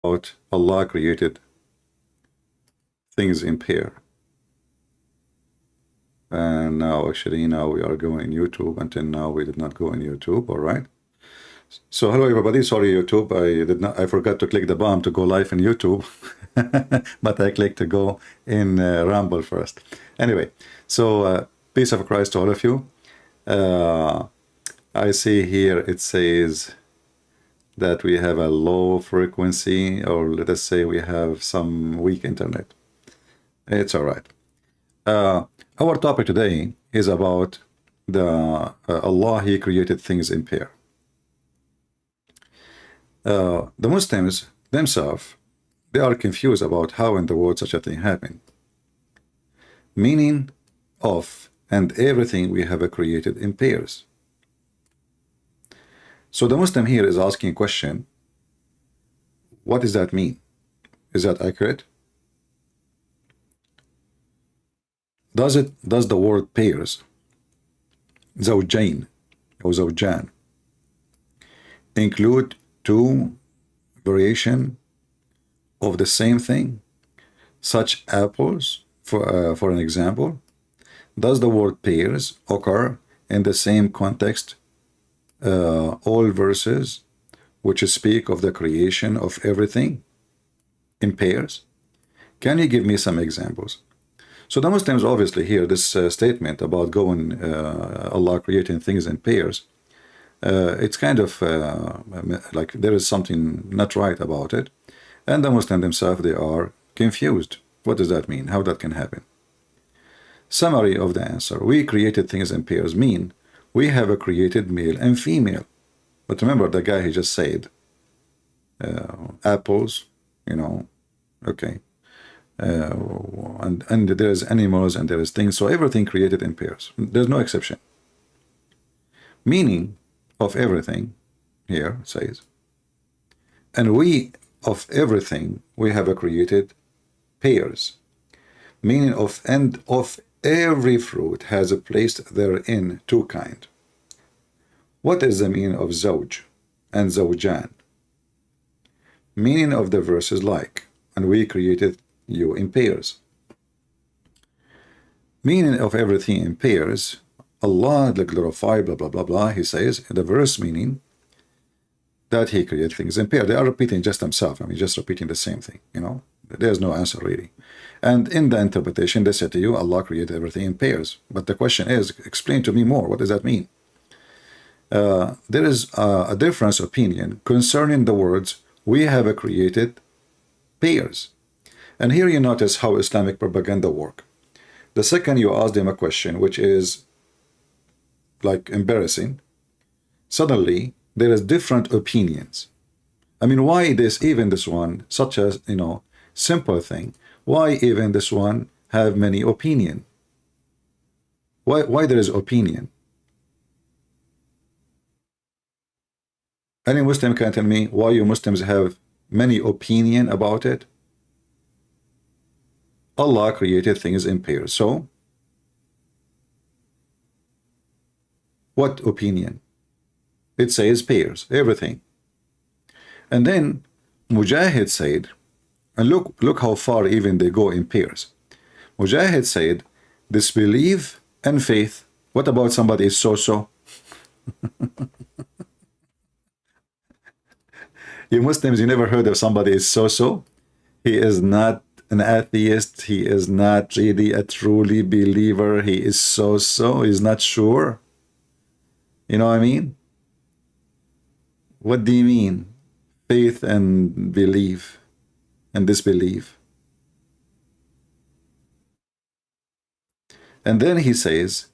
about Allah created things in pair. And now actually we are going YouTube. Until now we did not go in YouTube. All right. So hello everybody. Sorry YouTube, I forgot to click the bomb to go live in YouTube. But I clicked to go in Rumble first. Anyway, so peace of Christ to all of you. I see here it says that we have a low frequency, or let us say we have some weak internet. It's all right. Our topic today is about the Allah, He created things in pair. The Muslims themselves, they are confused about how in the world such a thing happened. Meaning of and everything we have created in pairs. So the Muslim here is asking a question: what does that mean? Is that accurate? Does the word pairs, zawjain or zawjan, include two variation of the same thing, such apples, for an example? Does the word pairs occur in the same context, all verses which speak of the creation of everything in pairs? Can you give me some examples? So the Muslims obviously hear this statement about Allah creating things in pairs. It's kind of like there is something not right about it, and the Muslims themselves, they are confused. What does that mean? How that can happen? Summary of the answer: we created things in pairs mean we have created male and female. But remember the guy he just said apples, okay, and there's animals and there is things, so everything created in pairs. There's no exception. Meaning of everything here says, and we of everything we have created pairs, meaning of and of every fruit has placed therein two kind. What is the meaning of zawj and zawjan? Meaning of the verses like, and we created you in pairs. Meaning of everything in pairs, Allah, the glorified, blah blah blah blah, he says in the verse, meaning that he created things in pairs. They are repeating just themselves. I mean, just repeating the same thing, there's no answer really. And in the interpretation they say to you, Allah created everything in pairs. But the question is, explain to me more, what does that mean? There is a difference opinion concerning the words we have created pairs. And here you notice how Islamic propaganda work. The second you ask them a question which is like embarrassing, suddenly there is different opinions. I mean, why even this one, such as simple thing, why even this one have many opinion? Why there is opinion? Any Muslim can tell me why you Muslims have many opinion about it? Allah created things in pairs. So what opinion? It says pairs, everything. And then Mujahid said, and look how far even they go in pairs. Mujahid said, disbelief and faith. What about somebody is so-so? You Muslims, you never heard of somebody is so-so? He is not an atheist. He is not really a truly believer. He is so-so. He's not sure. You know what I mean? What do you mean? Faith and belief and disbelief. And then he says,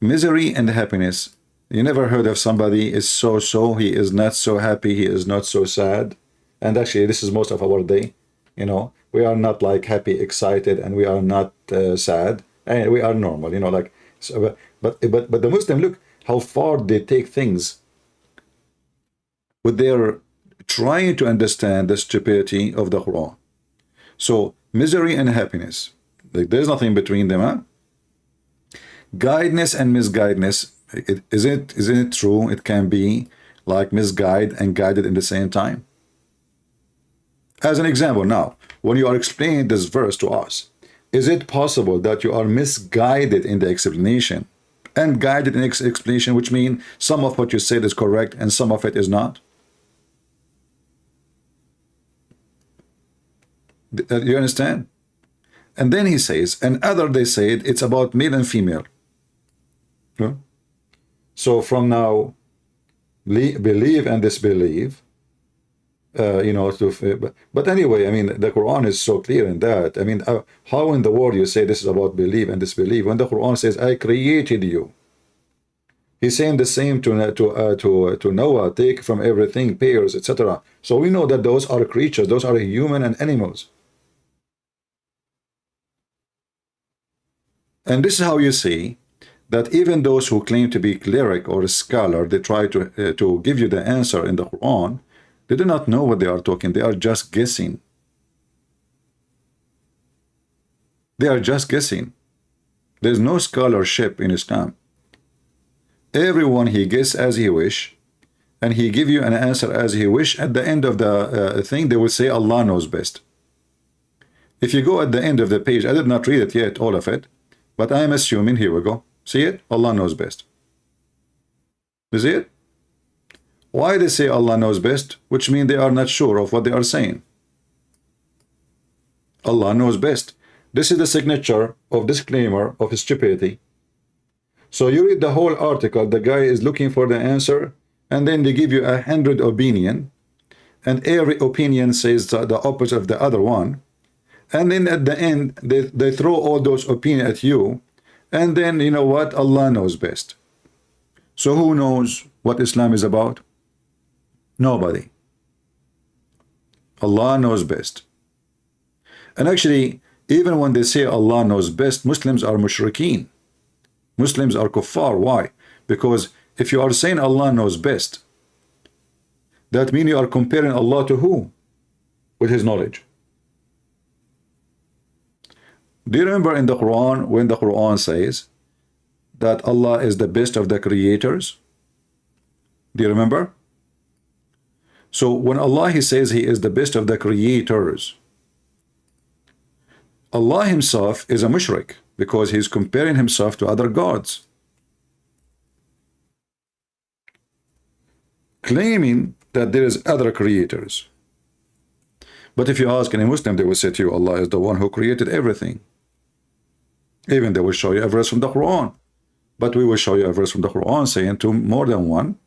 misery and happiness. You never heard of somebody is so-so, he is not so happy, he is not so sad. And actually this is most of our day, we are not like happy, excited, and we are not sad, and we are normal, like so. But the Muslim, look how far they take things with their trying to understand the stupidity of the Qur'an. So misery and happiness, like there's nothing between them, huh? Guidance and misguidedness, isn't it true? It can be like misguided and guided in the same time. As an example, now, when you are explaining this verse to us, is it possible that you are misguided in the explanation and guided in explanation, which means some of what you said is correct and some of it is not? You understand? And then he says, and other they said it's about male and female. Yeah? So from now, believe and disbelieve, you know, but anyway, I mean, the Quran is so clear in that. I mean, how in the world you say this is about believe and disbelieve when the Quran says, I created you? He's saying the same to Noah, take from everything, pairs, etc. So we know that those are creatures, those are human and animals. And this is how you see that even those who claim to be cleric or a scholar, they try to give you the answer in the Quran. They do not know what they are talking. They are just guessing. They are just guessing. There's no scholarship in Islam. Everyone, he guess as he wish, and he give you an answer as he wish. At the end of the thing, they will say Allah knows best. If you go at the end of the page, I did not read it yet, all of it, but I am assuming, here we go. See it? Allah knows best. You see it? Why they say Allah knows best? Which means they are not sure of what they are saying. Allah knows best. This is the signature of disclaimer of stupidity. So you read the whole article, the guy is looking for the answer, and then they give you 100 opinion, and every opinion says the opposite of the other one. And then at the end, they throw all those opinions at you, and then, you know what, Allah knows best. So who knows what Islam is about? Nobody. Allah knows best. And actually, even when they say Allah knows best, Muslims are mushrikeen. Muslims are kuffar. Why? Because if you are saying Allah knows best, that means you are comparing Allah to who? With his knowledge. Do you remember in the Quran when the Quran says that Allah is the best of the creators? Do you remember? So when Allah he says he is the best of the creators, Allah himself is a mushrik because he's comparing himself to other gods, claiming that there is other creators. But if you ask any Muslim, they will say to you, Allah is the one who created everything. Even they will show you a verse from the Quran. But we will show you a verse from the Quran saying to more than one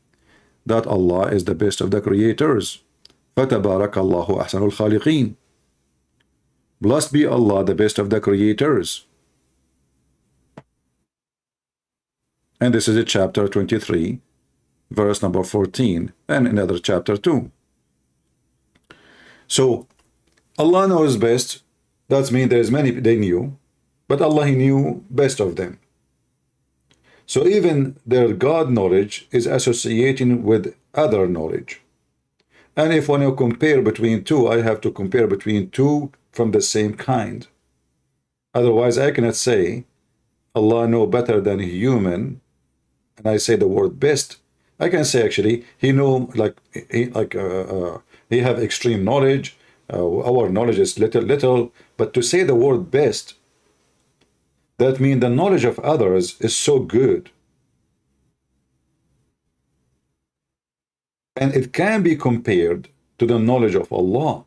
that Allah is the best of the creators. فَتَبَارَكَ اللَّهُ أَحْسَنُ الْخَالِقِينَ. Blessed be Allah, the best of the creators. And this is in chapter 23, verse number 14, and another chapter 2. So, Allah knows best. That means there's many they knew, but Allah he knew best of them. So even their God knowledge is associating with other knowledge. And if when you compare between two, I have to compare between two from the same kind. Otherwise, I cannot say Allah know better than a human, and I say the word best. I can say actually he know he have extreme knowledge. Our knowledge is little, but to say the word best, that means the knowledge of others is so good. And it can be compared to the knowledge of Allah.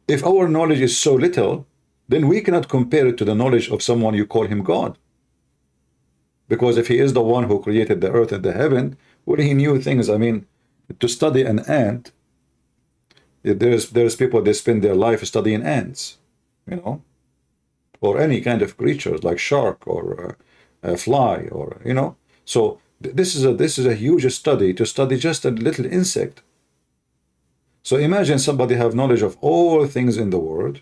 If our knowledge is so little, then we cannot compare it to the knowledge of someone you call him God. Because if he is the one who created the earth and the heaven, well, he knew things. I mean, to study an ant, there's people, they spend their life studying ants, you know, or any kind of creatures like shark or a fly, or you know. So this is a huge study to study just a little insect. So imagine somebody have knowledge of all things in the world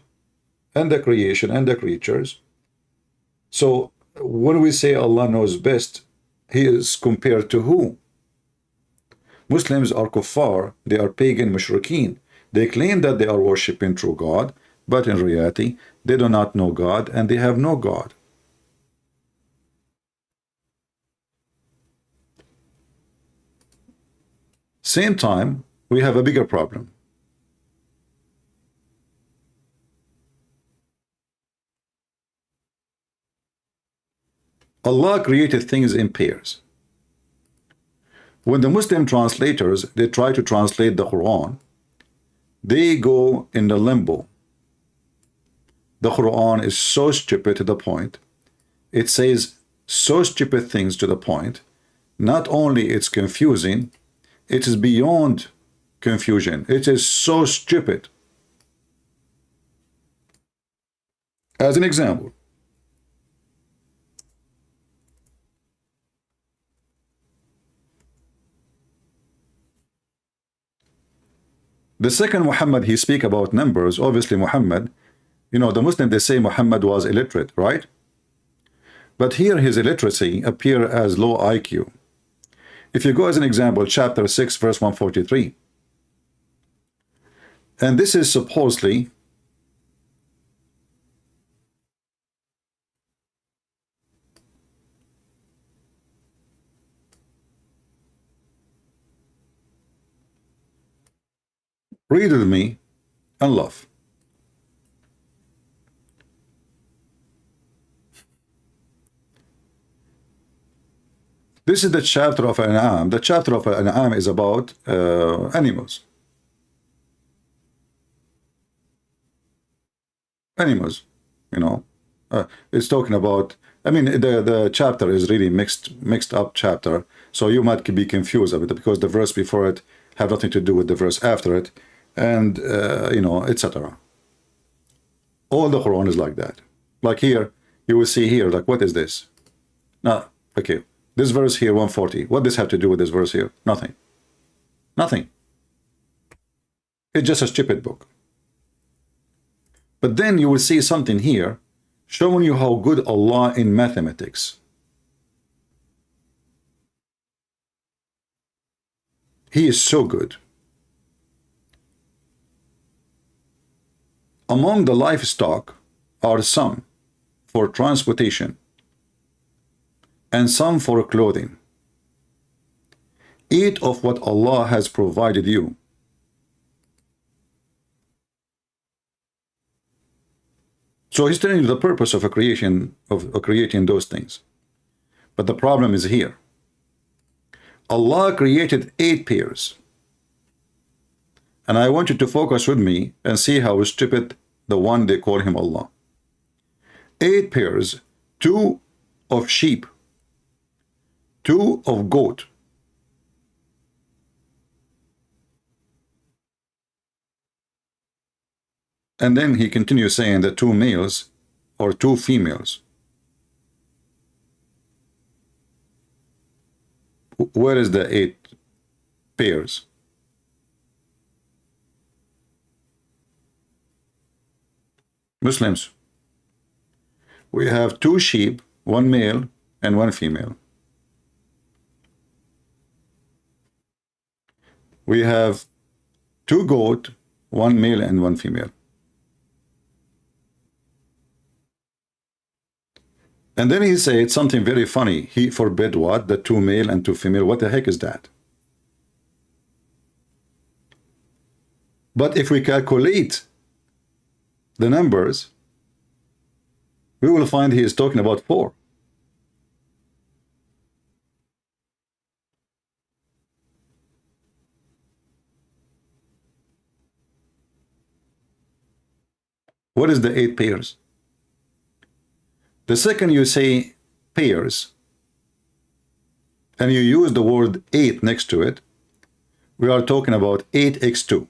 and the creation and the creatures. So when we say Allah knows best, he is compared to who? Muslims are kuffar, they are pagan mushrikeen. They claim that they are worshipping true God, but in reality, they do not know God and they have no God. Same time, we have a bigger problem. Allah created things in pairs. When the Muslim translators, they try to translate the Quran, they go in the limbo. The Quran is so stupid to the point. It says so stupid things to the point. Not only it's confusing, it is beyond confusion. It is so stupid. As an example, the second Muhammad, he speak about numbers. Obviously Muhammad, you know, the Muslim, they say Muhammad was illiterate, right? But here his illiteracy appear as low IQ. If you go as an example, chapter 6, verse 143. And this is supposedly read with me and love. This is the chapter of An'am. The chapter of An'am is about animals. Animals, you know. It's talking about, I mean, the chapter is really mixed up chapter. So you might be confused of it because the verse before it have nothing to do with the verse after it. And, you know, etc. All the Quran is like that. Like here, you will see here, like, what is this? Now, okay. This verse here, 140. What does this have to do with this verse here? Nothing. Nothing. It's just a stupid book. But then you will see something here showing you how good Allah in mathematics. He is so good. Among the livestock are some for transportation and some for clothing. Eat of what Allah has provided you. So he's telling you the purpose of creating those things. But the problem is here. Allah created 8 pairs. And I want you to focus with me and see how stupid the one they call him Allah. 8 pairs, 2 of sheep, 2 of goat, and then he continues saying that 2 males or 2 females. Where is the 8 pairs? Muslims, we have 2 sheep, 1 male and 1 female. We have 2 goat, 1 male and 1 female. And then he said something very funny. He forbid what? The 2 male and 2 female. What the heck is that? But if we calculate the numbers, we will find he is talking about 4. What is the 8 pairs? The second you say pairs, and you use the word 8 next to it, we are talking about 8x2.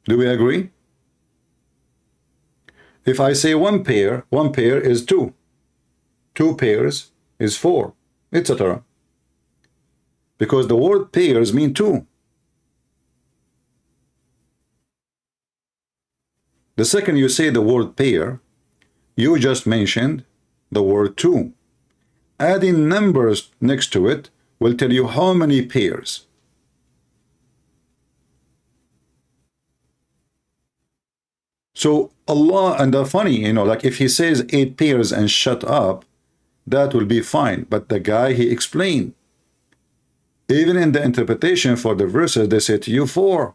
Do we agree? If I say 1 pair is 2. 2 pairs is 4, etc. Because the word pairs mean 2. The second you say the word pair, you just mentioned the word 2. Adding numbers next to it will tell you how many pairs. So Allah, and the funny, you know, like if he says 8 pairs and shut up, that will be fine. But the guy, he explained, even in the interpretation for the verses, they say to you 4.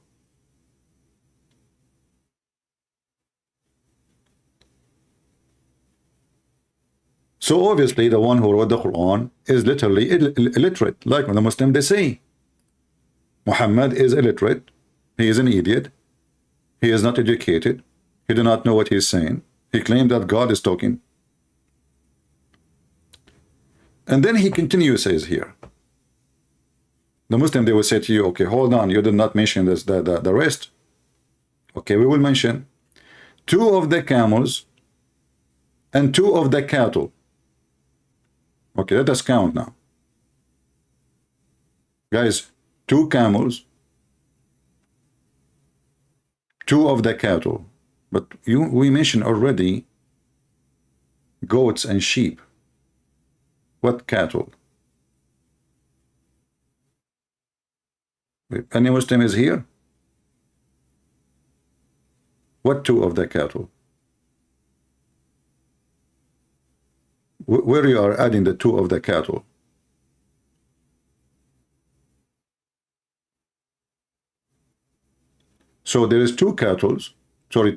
So obviously the one who wrote the Quran is literally illiterate, like when the Muslim they say Muhammad is illiterate, he is an idiot, he is not educated, he do not know what he is saying, he claimed that God is talking. And then he continues, says here, the Muslim, they will say to you, okay, hold on, you did not mention this, the rest. Okay, we will mention 2 of the camels and 2 of the cattle. Okay, let us count now. Guys, 2 camels, 2 of the cattle. But we mentioned already goats and sheep. What cattle? Any Muslim is here? What 2 of the cattle? Where you are adding the 2 of the cattle? So there is 2 cattle, sorry,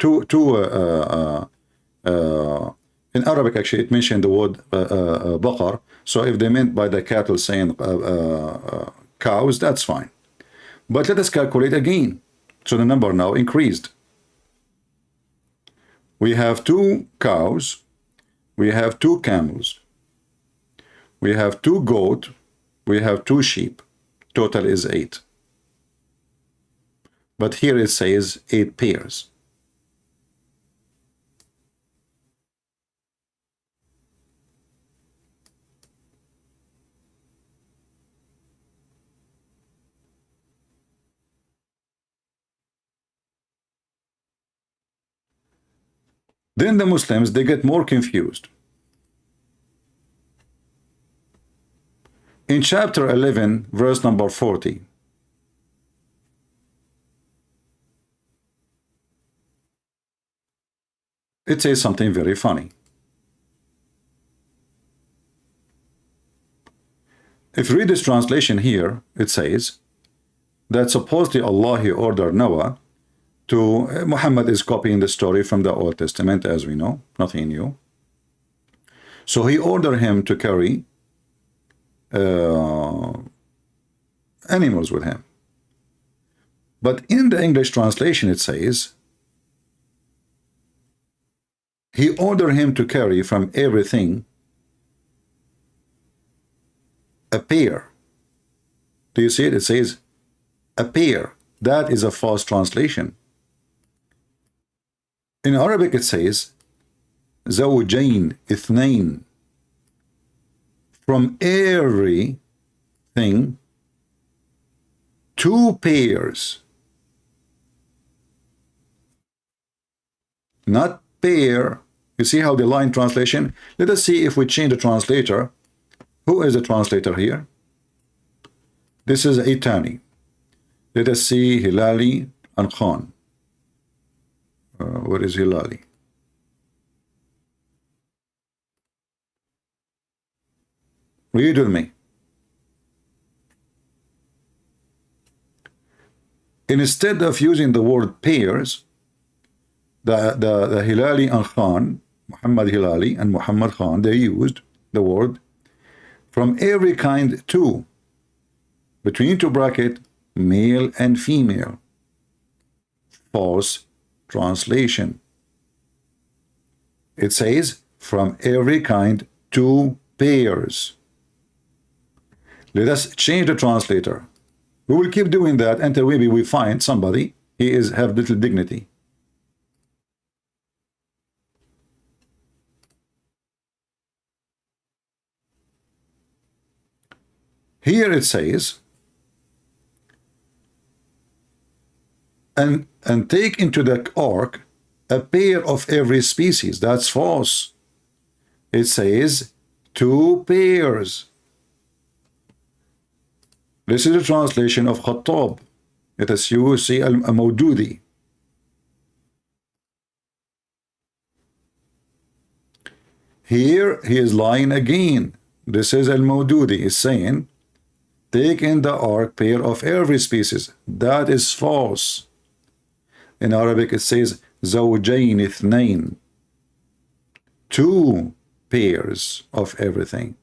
in Arabic actually it mentioned the word baqar. So if they meant by the cattle saying cows, that's fine. But let us calculate again. So the number now increased. We have 2 cows, we have 2 camels, we have 2 goats, we have 2 sheep. Total is 8. But here it says 8 pairs. Then the Muslims, they get more confused. In chapter 11, verse number 40, it says something very funny. If you read this translation here, it says that supposedly Allah, he ordered Noah to, Muhammad is copying the story from the Old Testament, as we know, nothing new. So he ordered him to carry animals with him. But in the English translation, it says he ordered him to carry from everything a pair. Do you see it? It says a pair. That is a false translation. In Arabic it says زوجين اثنين. From everything 2 pairs. Not pair. You see how the line translation? Let us see if we change the translator. Who is the translator here? This is Itani. Let us see Hilali and Khan. Where is Hilali? Read with me. Instead of using the word pairs, the Hilali and Khan, Muhammad Hilali and Muhammad Khan, they used the word from every kind 2, between 2 bracket, male and female. False translation. It says from every kind 2 pairs. Let us change the translator. We will keep doing that until maybe we find somebody he is have little dignity. Here it says, and take into the ark a pair of every species. That's false. It says 2 pairs. This is a translation of Khattab. It is UC al-Mawdudi. Here he is lying again. This is Al-Mawdudi is saying, take in the ark pair of every species. That is false. In Arabic it says زوجين اثنين, two pairs of everything.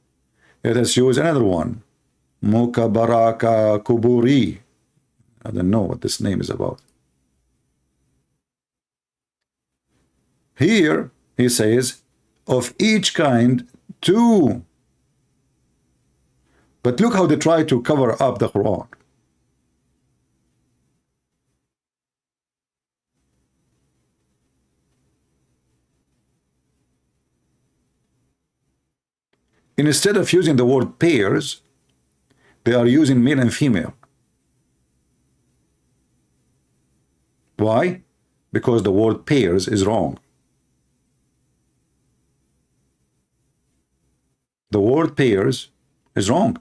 Let us use another one. Mukabaraka kuburi. I don't know what this name is about. Here he says of each kind two. But look how they try to cover up the Quran. Instead of using the word pairs, they are using male and female. Why? Because the word pairs is wrong. The word pairs is wrong.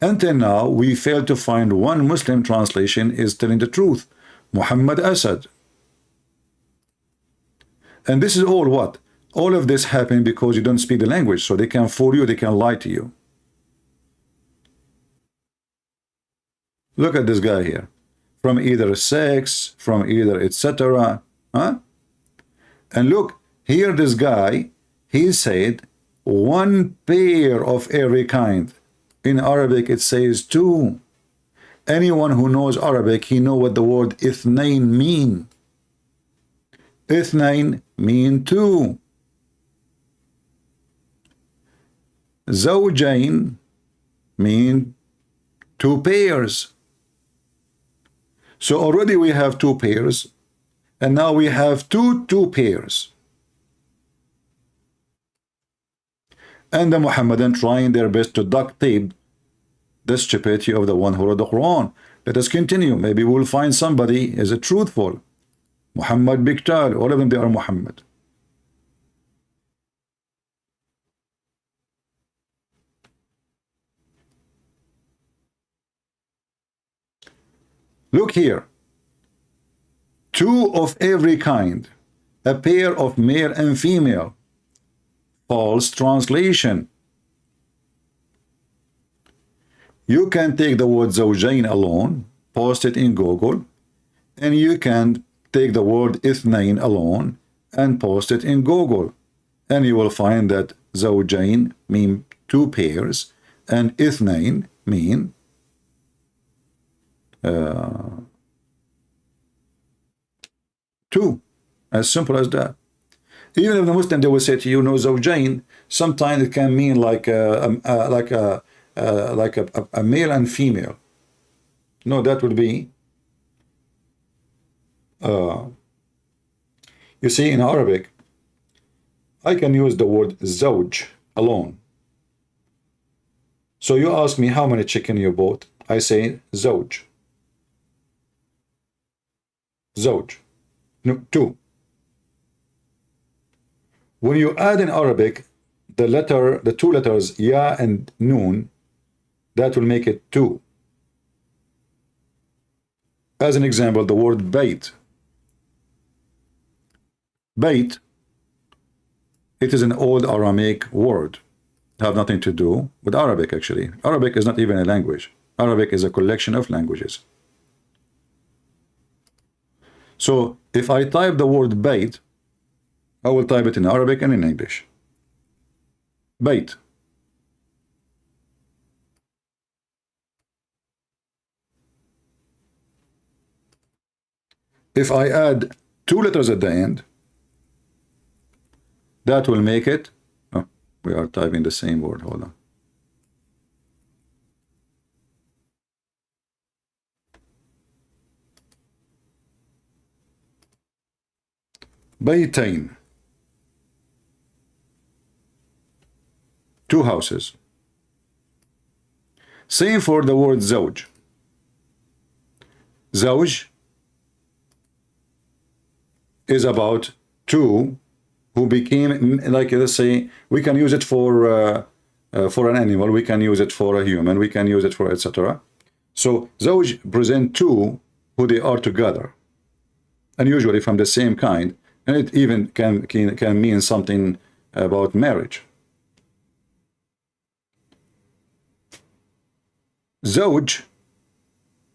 Until now, we failed to find one Muslim translation is telling the truth. Muhammad Asad. And this is all what? All of this happened because you don't speak the language, so they can fool you, they can lie to you. Look at this guy here. From either sex, from either etc. Huh? And look, here this guy, he said, one pair of every kind. In Arabic it says two. Anyone who knows Arabic, he know what the word ithnain mean. Ithnain mean two. Zawjain mean two pairs. So already we have two pairs, and now we have two pairs. And the Muhammadan trying their best to duct tape the stupidity of the one who wrote the Quran. Let us continue. Maybe we'll find somebody is a truthful. Muhammad Biktal, all of them, they are Muhammad. Look here. Two of every kind. A pair of male and female. False translation. You can take the word zawjain alone, post it in Google, and you can take the word ithnain alone and post it in Google, and you will find that zawjain mean two pairs and ithnain mean two. As simple as that. Even if the Muslim, they will say to you, no, zawjain, sometimes it can mean like a male and female. No, that would be you see, in Arabic I can use the word zawj alone. So you ask me how many chicken you bought, I say zawj. Zawj. No, two. When you add in Arabic the two letters ya and noon, that will make it two. As an example, the word bayt. Bayt, it is an old Aramaic word. Have nothing to do with Arabic, actually. Arabic is not even a language. Arabic is a collection of languages. So if I type the word bayt, I will type it in Arabic and in English. Bayt. If I add two letters at the end, that will make it, oh, we are typing the same word, hold on. Baytain. Two houses. Same for the word zawj. Zawj is about two who became, like, let's say, we can use it for an animal, we can use it for a human, we can use it for etc. So zawj present two who they are together, and usually from the same kind, and it even can mean something about marriage. Zawj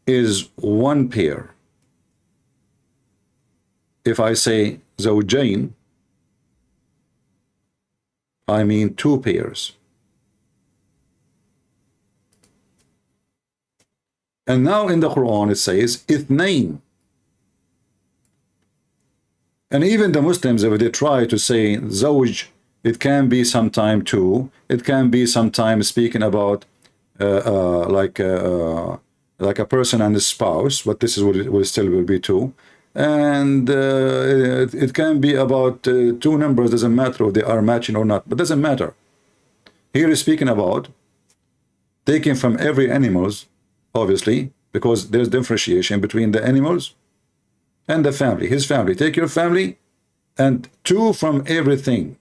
is one pair. If I say zawjain, I mean two pairs. And now in the Quran it says ithnain. And even the Muslims, if they try to say zawj, it can be sometime two, it can be sometime speaking about like a person and a spouse, but this is what it will still will be two. And it can be about two numbers, doesn't matter if they are matching or not, but doesn't matter. Here is speaking about taking from every animals, obviously, because there's differentiation between the animals and the family, his family. Take your family and two from everything.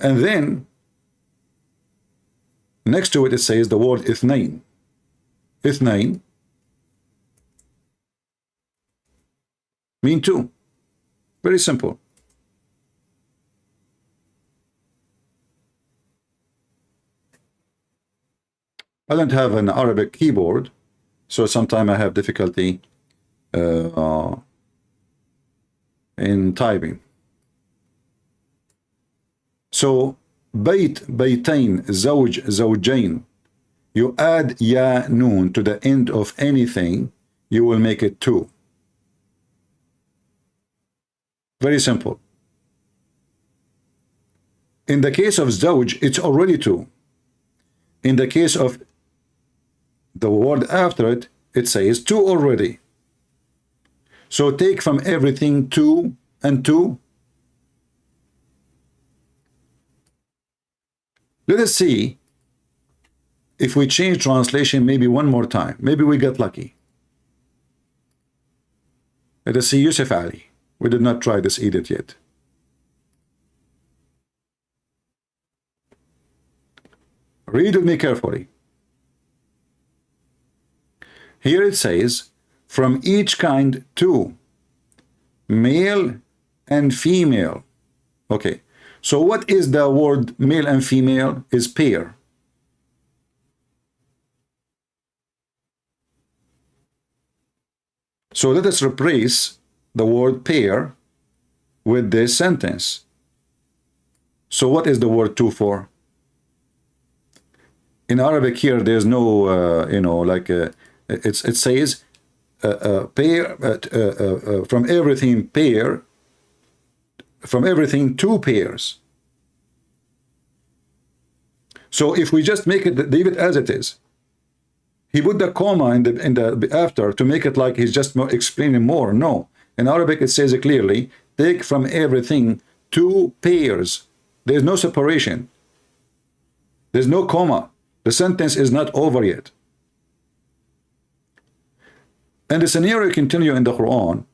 And then next to it, it says the word ithnain. Ithnain mean two. Very simple. I don't have an Arabic keyboard, so sometimes I have difficulty in typing. So Bayt, baytain, zawj, zawjain. You add ya noon to the end of anything, you will make it two. Very simple. In the case of zawj, it's already two. In the case of the word after it, it says two already. So take from everything two and two. Let us see if we change translation maybe one more time. Maybe we get lucky. Let us see Yusuf Ali. We did not try this edit yet. Read with me carefully. Here it says, from each kind two, male and female. Okay. So what is the word male and female? Is pair. So let us replace the word pair with this sentence. So what is the word two for? In Arabic here, there's no, it says pair, from everything pair, from everything two pairs. So if we just make it, leave it as it is, he put the comma in the after to make it like he's just explaining more. No, in Arabic it says it clearly, take from everything two pairs. There's no separation. There's no comma. The sentence is not over yet. And the scenario continue in the Quran,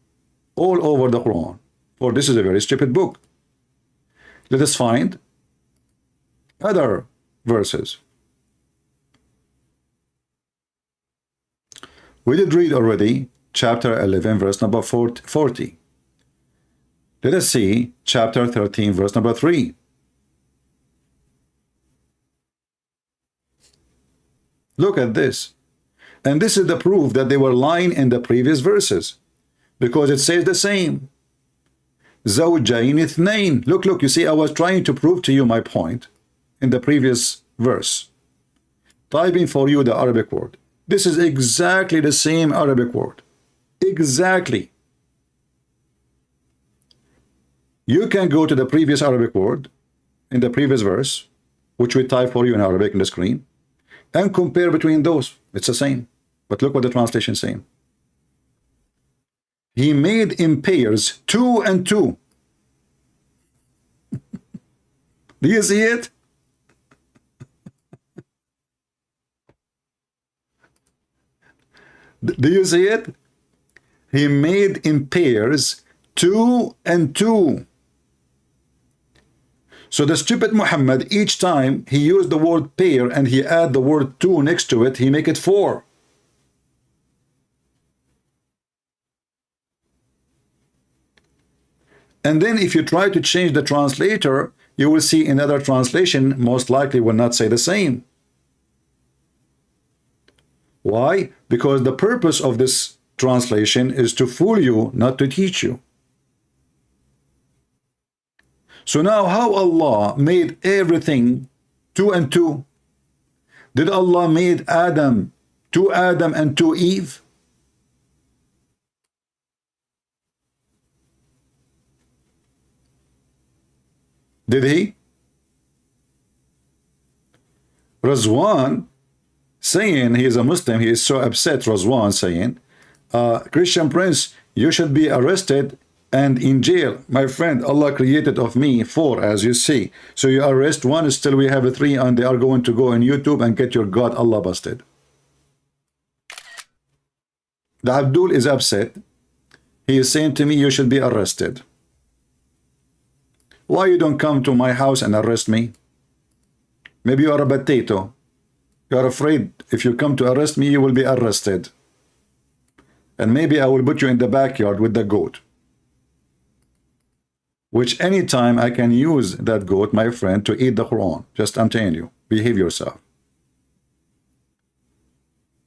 all over the Quran. For this is a very stupid book. Let us find other verses. We did read already chapter 11 verse number 40. Let us see chapter 13 verse number 3. Look at this. And this is the proof that they were lying in the previous verses, because it says the same. Zawjain ithnain. Look, you see, I was trying to prove to you my point in the previous verse. Typing for you the Arabic word. This is exactly the same Arabic word. Exactly. You can go to the previous Arabic word in the previous verse, which we type for you in Arabic on the screen, and compare between those. It's the same. But look what the translation is saying. He made in pairs two and two. Do you see it? Do you see it? He made in pairs two and two. So the stupid Muhammad, each time he used the word pair and he add the word two next to it, he make it four. And then if you try to change the translator, you will see another translation most likely will not say the same. Why? Because the purpose of this translation is to fool you, not to teach you. So now how Allah made everything two and two? Did Allah made Adam, two Adam and two Eve? Did he? Razwan saying, he is a Muslim, he is so upset, Razwan saying, Christian Prince, you should be arrested and in jail. My friend, Allah created of me 4, as you see. So you arrest 1, still we have a 3, and they are going to go on YouTube and get your God Allah busted. The Abdul is upset. He is saying to me, you should be arrested. Why you don't come to my house and arrest me? Maybe you are a potato. You are afraid if you come to arrest me, you will be arrested. And maybe I will put you in the backyard with the goat. Which anytime I can use that goat, my friend, to eat the Qur'an. Just I'm telling you, behave yourself.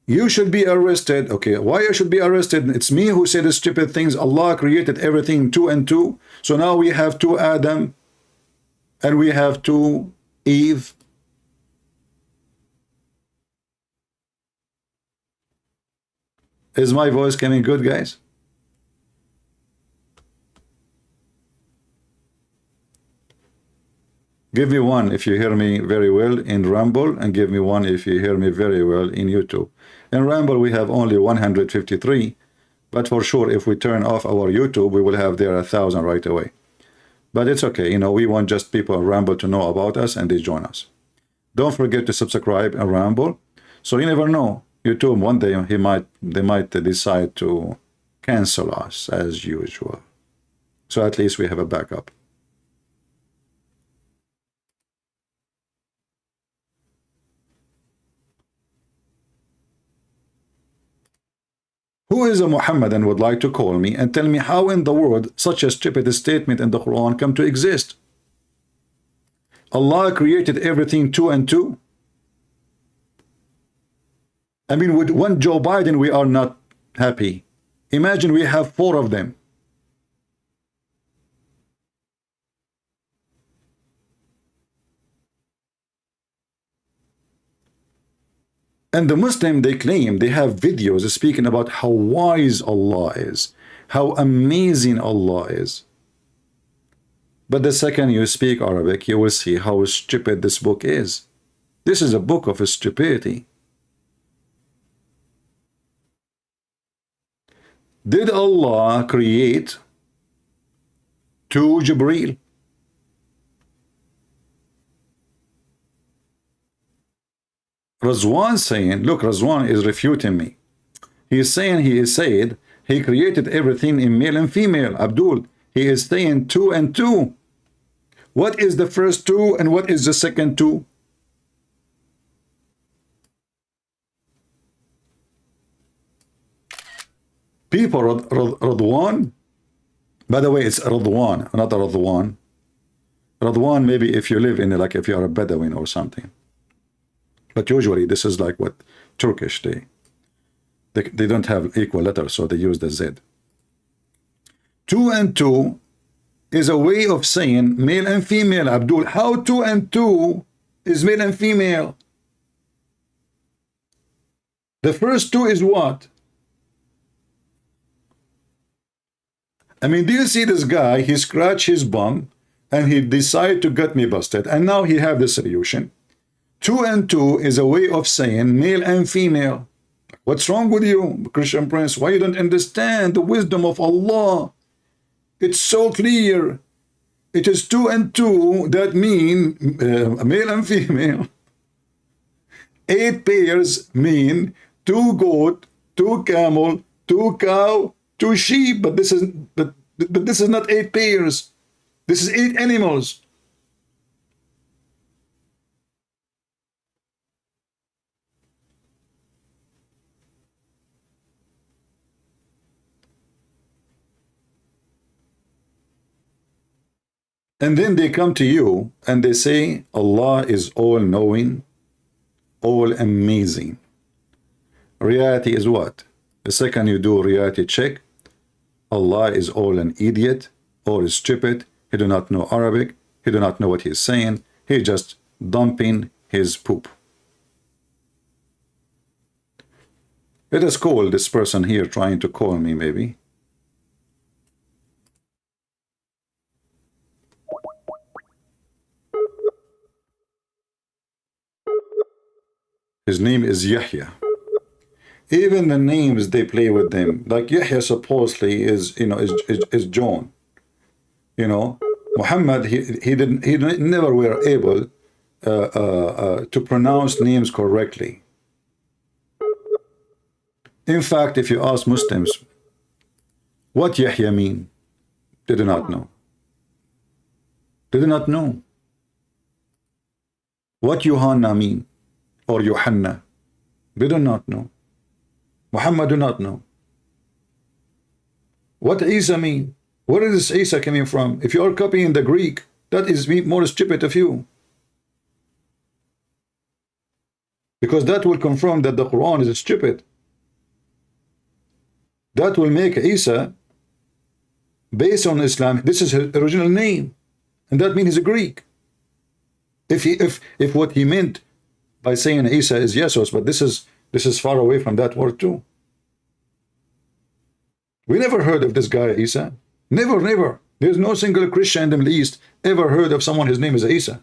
You should be arrested. Okay, why you should be arrested? It's me who said the stupid things. Allah created everything 2 and 2. So now we have 2 Adam and we have 2 Eve. Is my voice coming good, guys? Give me 1 if you hear me very well in Rumble, and give me 1 if you hear me very well in YouTube. In Rumble we have only 153, but for sure if we turn off our YouTube we will have there 1,000 right away. But it's okay, you know, we want just people in Rumble to know about us and they join us. Don't forget to subscribe in Rumble. So you never know, YouTube one day they might decide to cancel us as usual. So at least we have a backup. Who is a Muhammadan would like to call me and tell me how in the world such a stupid statement in the Quran come to exist? Allah created everything 2 and 2. I mean, with 1 Joe Biden we are not happy. Imagine we have 4 of them. And the Muslim, they claim they have videos speaking about how wise Allah is, how amazing Allah is. But the second you speak Arabic, you will see how stupid this book is. This is a book of stupidity. Did Allah create 2 Jibreel? Razwan saying, look, Razwan is refuting me. He is saying, he created everything in male and female. Abdul, he is saying 2 and 2. What is the first 2 and what is the second 2? People, Radwan, by the way, it's Radwan, not Radwan. Radwan, maybe if you live in, like if you are a Bedouin or something. But usually this is like what Turkish, they don't have equal letters, so they use the Z. 2 and 2 is a way of saying male and female. Abdul, how 2 and 2 is male and female? The first 2 is what? I mean, do you see this guy? He scratched his bum and he decided to get me busted, and now he have the solution. 2 and 2 is a way of saying male and female. What's wrong with you, Christian Prince? Why you don't understand the wisdom of Allah? It's so clear. It is 2 and 2 that mean male and female. 8 pairs mean 2 goat, 2 camel, 2 cow, 2 sheep. But this is not 8 pairs. This is 8 animals. And then they come to you and they say Allah is all knowing, all amazing. reality is what? The second you do reality check, Allah is all an idiot, all is stupid, he do not know Arabic, he do not know what he's saying, he just dumping his poop. Let us call this person here trying to call me maybe. His name is Yahya. Even the names they play with them, like Yahya supposedly is, you know, is John. You know, Muhammad, he never were able to pronounce names correctly. In fact, if you ask Muslims what Yahya mean, they do not know. They do not know. What Yohanna mean, or Yohanna, they do not know. Muhammad do not know. What Isa mean? Where is this Isa coming from? If you are copying the Greek, that is more stupid of you. Because that will confirm that the Quran is stupid. That will make Isa, based on Islam, this is his original name. And that means he's a Greek. If what he meant by saying Isa is Jesus, but this is far away from that word too. We never heard of this guy Isa. Never, never. There's no single Christian in the Middle East ever heard of someone his name is Isa.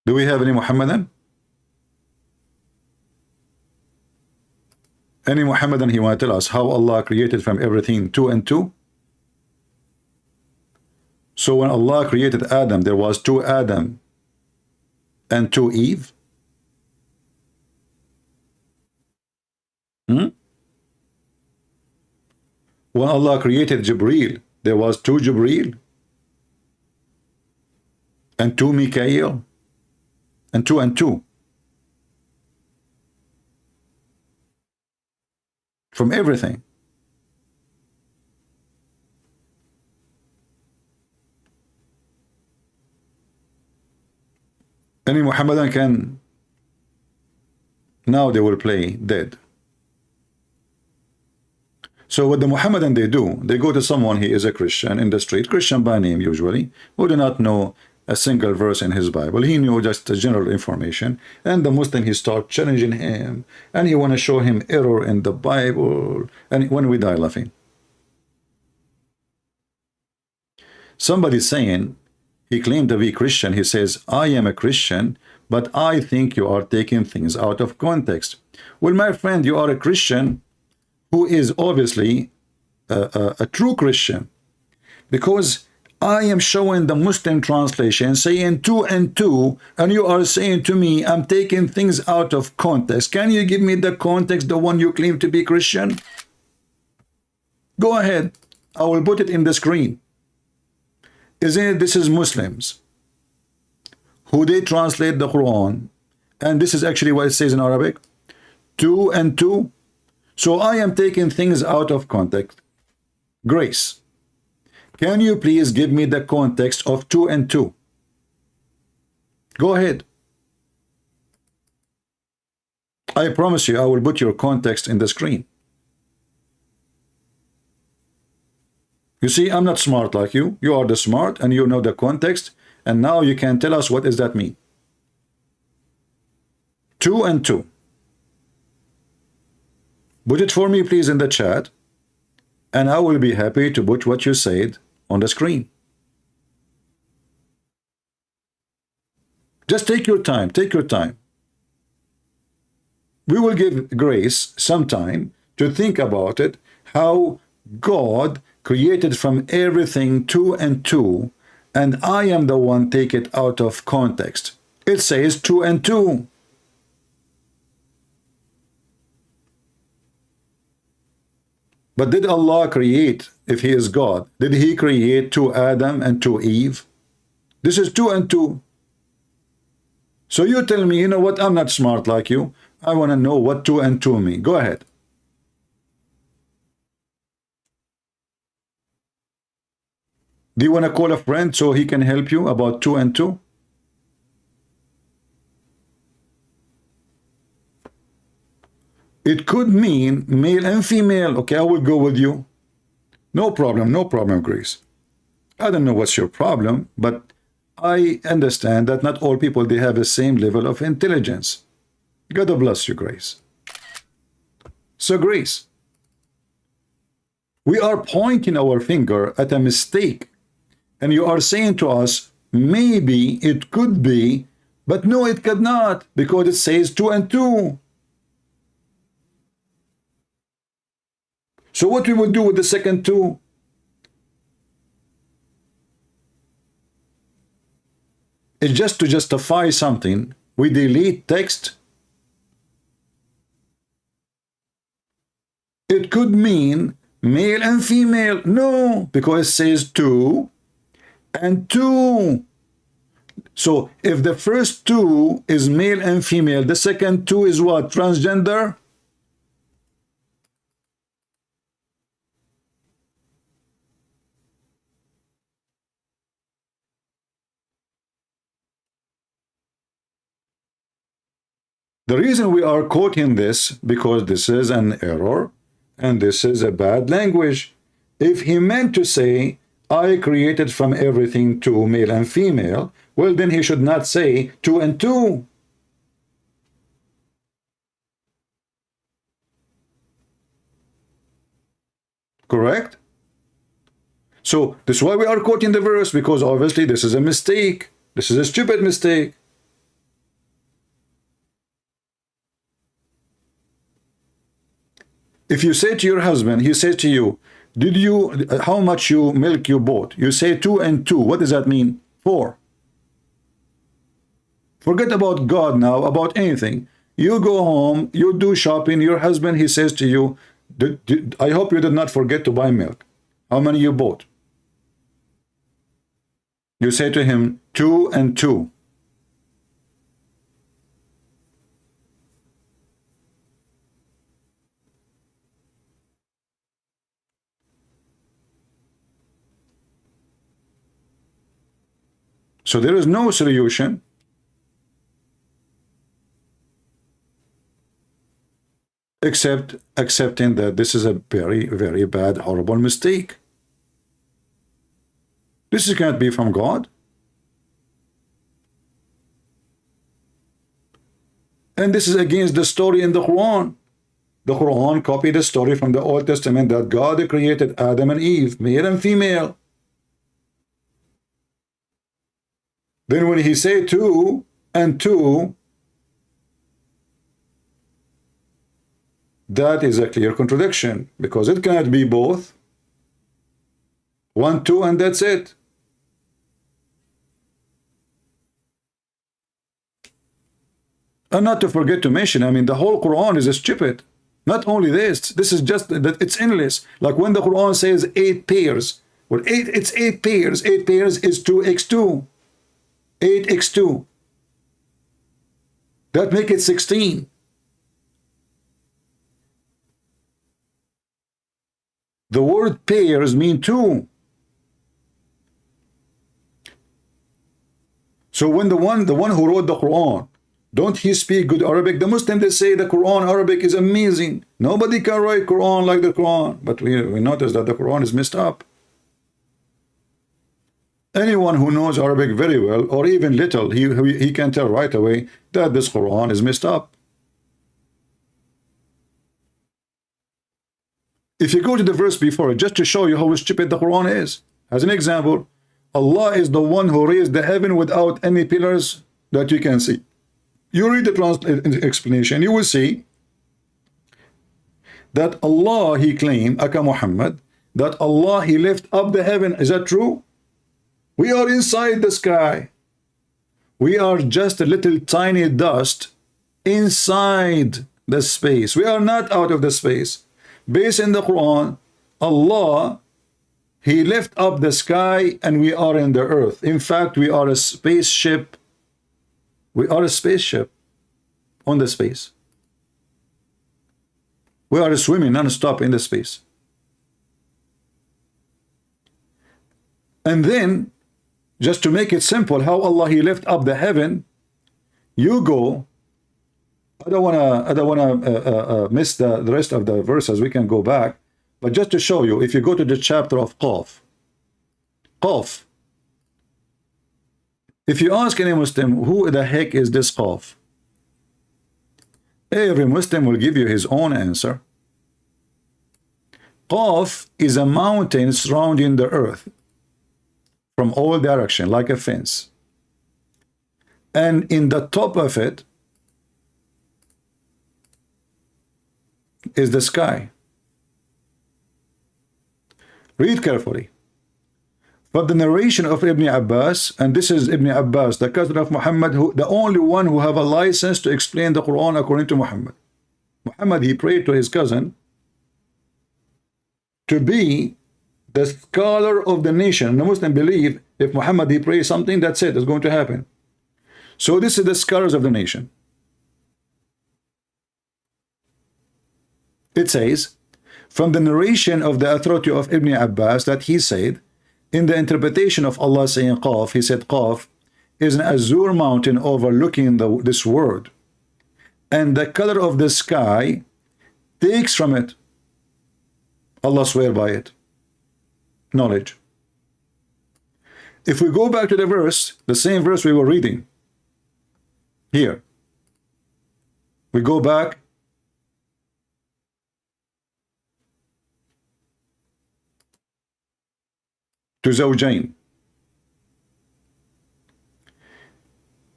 Do we have any Muhammadan? Any Muhammadan he want to tell us how Allah created from everything 2 and 2? So when Allah created Adam, there was 2 Adam and 2 Eve? When Allah created Jibreel, there was 2 Jibreel and 2 Mikael and 2 and 2. From everything. Any Muhammadan can, now they will play dead. So what the Muhammadan they do, they go to someone, he is a Christian in the street, Christian by name usually, who do not know a single verse in his Bible. He knew just the general information, and the Muslim, he start challenging him, and he want to show him error in the Bible, and when we die laughing. Somebody saying, he claimed to be Christian, he says, I am a Christian, but I think you are taking things out of context. Well, my friend, you are a Christian who is obviously a true Christian, because I am showing the Muslim translation saying 2 and 2, and you are saying to me I'm taking things out of context. Can you give me the context, the one you claim to be Christian? Go ahead, I will put it in the screen. Isn't it, this is Muslims who they translate the Quran, and this is actually what it says in Arabic, 2 and 2. So I am taking things out of context. Grace, can you please give me the context of 2 and 2? Go ahead. I promise you I will put your context in the screen. You see, I'm not smart like you. You are the smart and you know the context, and now you can tell us what does that mean. 2 and 2. Put it for me please in the chat, and I will be happy to put what you said on the screen. Just take your time, take your time. We will give Grace some time to think about it, how God created from everything 2 and 2, and I am the one take it out of context. It says 2 and 2. But did Allah create, if he is God, did he create 2 Adam and 2 Eve? This is 2 and 2. So you tell me, you know what, I'm not smart like you. I want to know what 2 and 2 mean. Go ahead. Do you want to call a friend so he can help you about 2 and 2? It could mean male and female. Okay, I will go with you. No problem, Grace. I don't know what's your problem, but I understand that not all people, they have the same level of intelligence. God bless you, Grace. So, Grace, we are pointing our finger at a mistake, and you are saying to us, maybe it could be, but no, it could not, because it says 2 and 2. So what we would do with the second 2? It's just to justify something. We delete text. It could mean male and female. No, because it says 2 and 2. So if the first 2 is male and female, the second 2 is what? Transgender? The reason we are quoting this, because this is an error and this is a bad language. If he meant to say, I created from everything 2, male and female, well, then he should not say 2 and 2. Correct? So this is why we are quoting the verse, because obviously this is a mistake. This is a stupid mistake. If you say to your husband, he says to you, how much milk you bought? You say 2 and 2. What does that mean? 4. Forget about God now, about anything. You go home, you do shopping, your husband, he says to you, I hope you did not forget to buy milk. How many you bought? You say to him, 2 and 2. So there is no solution except accepting that this is a very, very bad, horrible mistake. This can't be from God. And this is against the story in the Quran. The Quran copied a story from the Old Testament that God created Adam and Eve, male and female. Then when he said 2 and 2, that is a clear contradiction, because it cannot be both. 1, 2, and that's it. And not to forget to mention, I mean, the whole Quran is stupid. Not only this is just that it's endless. Like when the Quran says 8 pairs, well, it's 8 pairs. 8 pairs is 2x2. 8x2. That make it 16. The word pairs mean 2. So when the one who wrote the Quran, don't he speak good Arabic? The Muslims, they say the Quran Arabic is amazing. Nobody can write Quran like the Quran. But we notice that the Quran is messed up. Anyone who knows Arabic very well, or even little, he can tell right away that this Quran is messed up. If you go to the verse before, just to show you how stupid the Quran is. As an example, Allah is the one who raised the heaven without any pillars that you can see. You read the explanation, you will see that Allah, he claimed, Aka Muhammad, that Allah, he lift up the heaven. Is that true? We are inside the sky. We are just a little tiny dust inside the space. We are not out of the space. Based in the Quran, Allah, he lift up the sky and we are in the earth. In fact, we are a spaceship. We are a spaceship on the space. We are swimming non-stop in the space. And then, just to make it simple, how Allah He lift up the heaven, you go. I don't wanna miss the rest of the verses. We can go back, but just to show you, if you go to the chapter of Qaf, if you ask any Muslim, who the heck is this Qaf? Every Muslim will give you his own answer. Qaf is a mountain surrounding the earth from all directions, like a fence. And in the top of it is the sky. Read carefully. But the narration of Ibn Abbas, and this is Ibn Abbas, the cousin of Muhammad, who the only one who have a license to explain the Quran according to Muhammad. Muhammad, he prayed to his cousin to be the scholar of the nation. The Muslim believe if Muhammad he prays something, that's it, it's going to happen. So this is the scholars of the nation. It says, from the narration of the authority of Ibn Abbas, that he said, in the interpretation of Allah saying Qaf, he said Qaf is an azure mountain overlooking this world, and the color of the sky takes from it, Allah swear by it, knowledge. If we go back to the verse, the same verse we were reading here, we go back to Zawjain.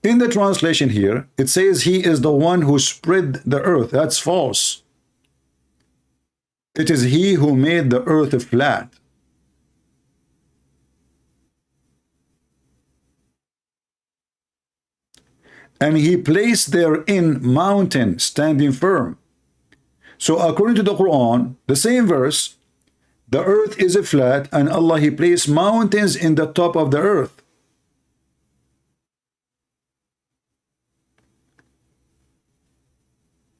In the translation here, it says he is the one who spread the earth. That's false. It is he who made the earth flat. And he placed therein mountain standing firm. So according to the Quran, the same verse, the earth is flat, and Allah he placed mountains in the top of the earth.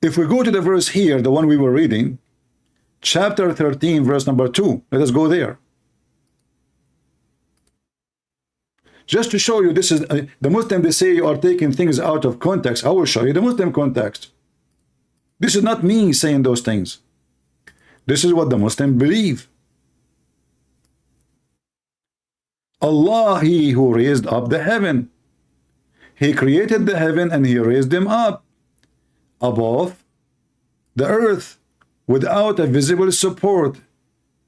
If we go to the verse here, the one we were reading, chapter 13, verse number 2, let us go there. Just to show you, this is the Muslim, they say you are taking things out of context. I will show you the Muslim context. This is not me saying those things. This is what the Muslim believe. Allah, he who raised up the heaven. He created the heaven and he raised them up above the earth without a visible support.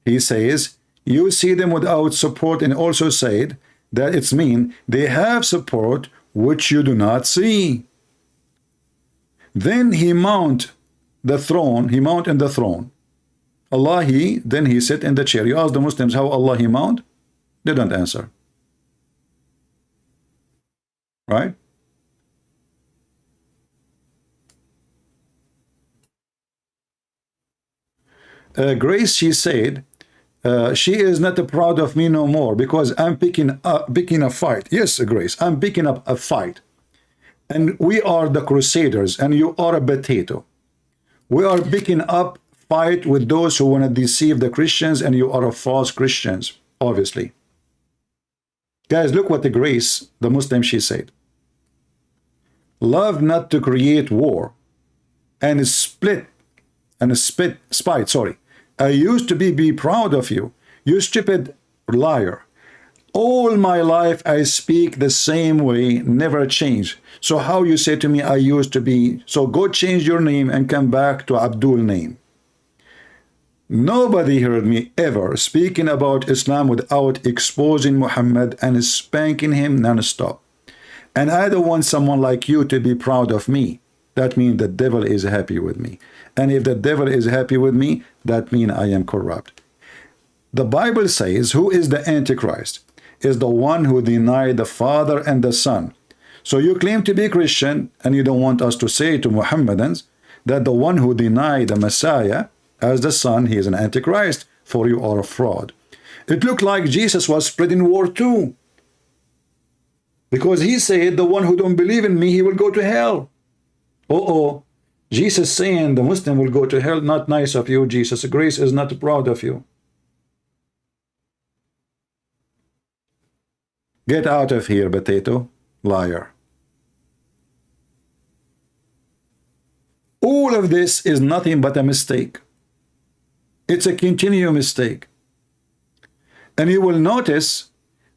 He says, you see them without support, and also said that it's mean they have support which you do not see. Then he mount the throne, he mount in the throne. Allah, then he sit in the chair. You ask the Muslims how Allah he mount? They don't answer. Right? Grace, she said, she is not proud of me no more because I'm picking a fight. Yes, Grace, I'm picking up a fight. And we are the crusaders and you are a potato. We are picking up fight with those who want to deceive the Christians, and you are a false Christians, obviously. Guys, look what the Grace, the Muslim, she said. Love not to create war and spite, sorry. I used to be proud of you, you stupid liar. All my life I speak the same way, never change. So how you say to me I used to be? So go change your name and come back to Abdul name. Nobody heard me ever speaking about Islam without exposing Muhammad and spanking him non-stop. And I don't want someone like you to be proud of me. That means the devil is happy with me. And if the devil is happy with me, that means I am corrupt. The Bible says, who is the Antichrist? Is the one who denied the Father and the Son. So you claim to be Christian, and you don't want us to say to Muhammadans that the one who denied the Messiah as the Son, he is an Antichrist, for you are a fraud. It looked like Jesus was spreading war too. Because he said, the one who don't believe in me, he will go to hell. Jesus saying the Muslim will go to hell, not nice of you, Jesus. Grace is not proud of you. Get out of here, potato. Liar. All of this is nothing but a mistake. It's a continual mistake. And you will notice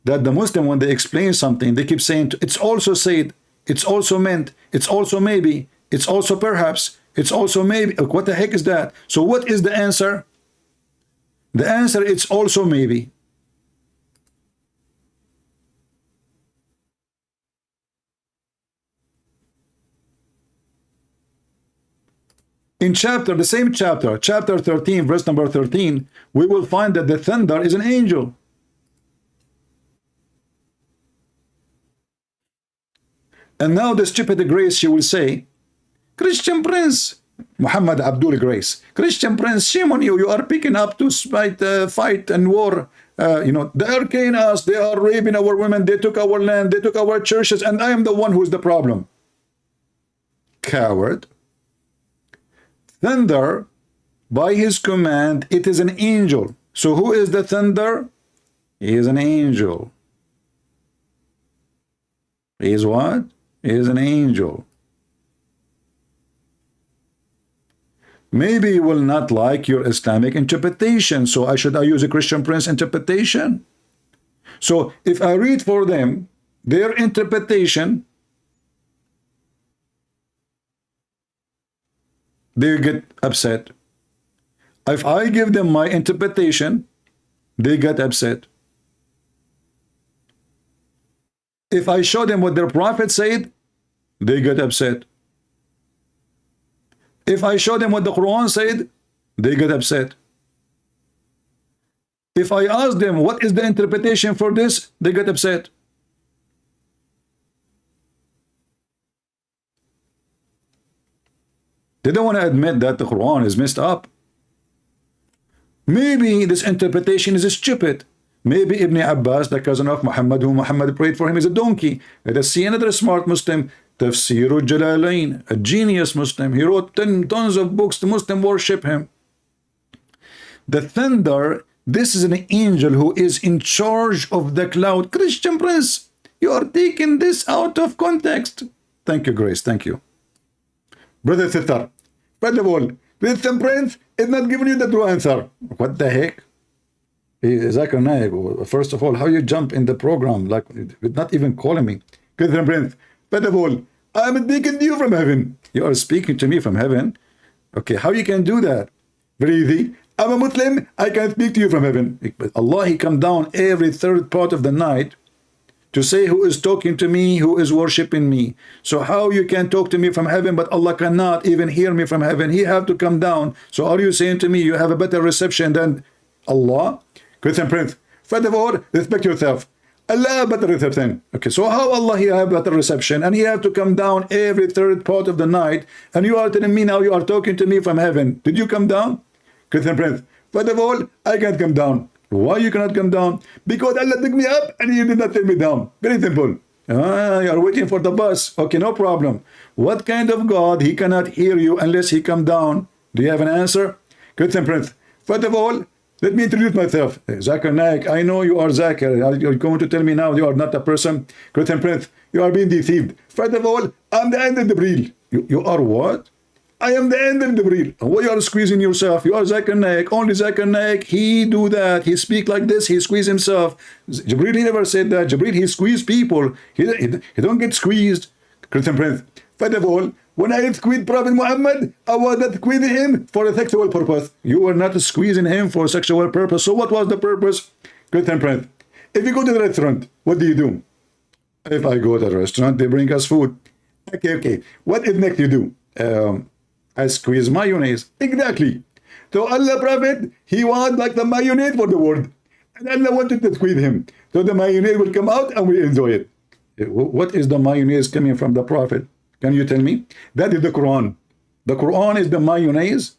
that the Muslim, when they explain something, they keep saying, it's also said, it's also meant, it's also maybe, it's also perhaps, it's also maybe. What the heck is that? So what is the answer? The answer is also maybe. In the same chapter, chapter 13, verse number 13, we will find that the thunder is an angel. And now the stupid Grace, she will say, Christian Prince, Muhammad Abdul Grace, Christian Prince, shame on you, you are picking up to fight and war. You know, they are killing us, they are raping our women, they took our land, they took our churches, and I am the one who is the problem. Coward. Thunder, by his command, it is an angel. So who is the thunder? He is an angel. He is what? He is an angel. Maybe you will not like your Islamic interpretation, so I use a Christian Prince interpretation. So if I read for them their interpretation, they get upset. If I give them my interpretation, they get upset. If I show them what their prophet said, they get upset. If I show them what the Qur'an said, they get upset. If I ask them what is the interpretation for this, they get upset. They don't want to admit that the Quran is messed up. Maybe this interpretation is stupid. Maybe Ibn Abbas, the cousin of Muhammad, whom Muhammad prayed for him, is a donkey. Let us see another smart Muslim, Tafsir al-Jalalain, a genius Muslim. He wrote tons of books. The Muslim worship him. The thunder, this is an angel who is in charge of the cloud. Christian Prince, you are taking this out of context. Thank you, Grace. Thank you. Brother Sister, first of all, Christian Prince is not giving you the true answer. What the heck? Zakir Naik, first of all, how you jump in the program, like, with not even calling me. Christian Prince, first of all, I'm speaking to you from heaven. You are speaking to me from heaven? Okay, how you can do that? Very easy. I'm a Muslim, I can speak to you from heaven. But Allah, He come down every third part of the night to say who is talking to me, who is worshipping me. So how you can talk to me from heaven, but Allah cannot even hear me from heaven? He have to come down. So are you saying to me you have a better reception than Allah? Christian Prince, first of all, respect yourself. Allah better reception. Okay, so how Allah He have better reception, and He have to come down every third part of the night, and you are telling me now you are talking to me from heaven? Did you come down? Christian Prince, first of all, I can't come down. Why you cannot come down? Because Allah took me up and He did not take me down. Very simple. You are waiting for the bus. Okay, no problem. What kind of God He cannot hear you unless He come down? Do you have an answer? Christian Prince, first of all, let me introduce myself. Zakir Naik, I know you are Zakir. You're going to tell me now you are not a person. Christian Prince, you are being deceived. First of all, I'm the end of the breed. You are what? I am the end of the breed. Why you are squeezing yourself? You are Zakir Naik. Only Zakir Naik, he do that. He speak like this. He squeeze himself. Jibril, he never said that. Jibril, he squeeze people. He don't get squeezed. Christian Prince, first of all, when I squeezed Prophet Muhammad, I was not squeezing him for a sexual purpose. You were not squeezing him for a sexual purpose. So what was the purpose? Christian Prince, if you go to the restaurant, what do? If I go to the restaurant, they bring us food. Okay. What is next you do? I squeeze mayonnaise. Exactly. So Allah Prophet, he was like the mayonnaise for the world. And Allah wanted to squeeze him. So the mayonnaise will come out and we enjoy it. What is the mayonnaise coming from the Prophet? Can you tell me? That is the Quran. The Quran is the mayonnaise.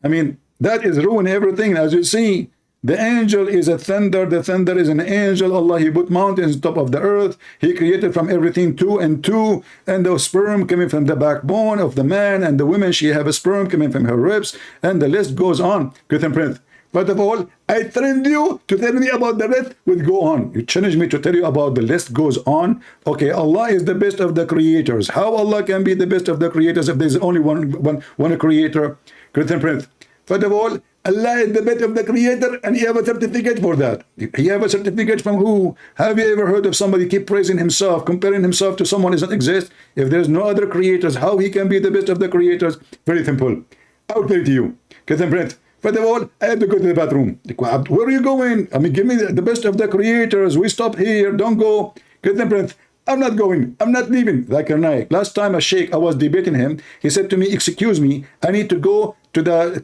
I mean, that is ruin everything. As you see, the angel is a thunder. The thunder is an angel. Allah, He put mountains on top of the earth. He created from everything two and two. And the sperm coming from the backbone of the man. And the woman, she have a sperm coming from her ribs. And the list goes on. Christian Prince, First of all, I trained you to tell me about the rest. Will go on. You challenge me to tell you about the list goes on. Okay, Allah is the best of the creators. How Allah can be the best of the creators if there's only one creator? Christian Prince. First of all, Allah is the best of the creator, and He have a certificate for that. He have a certificate from who? Have you ever heard of somebody keep praising himself, comparing himself to someone who doesn't exist? If there's no other creators, how he can be the best of the creators? Very simple. I'll tell it to you. Christian Prince. First of all, I have to go to the bathroom. Where are you going? I mean, give me the best of the creators. We stop here. Don't go. Christian Prince. I'm not going. I'm not leaving. Zakir Naik. Last time a sheikh, I was debating him. He said to me, excuse me, I need to go to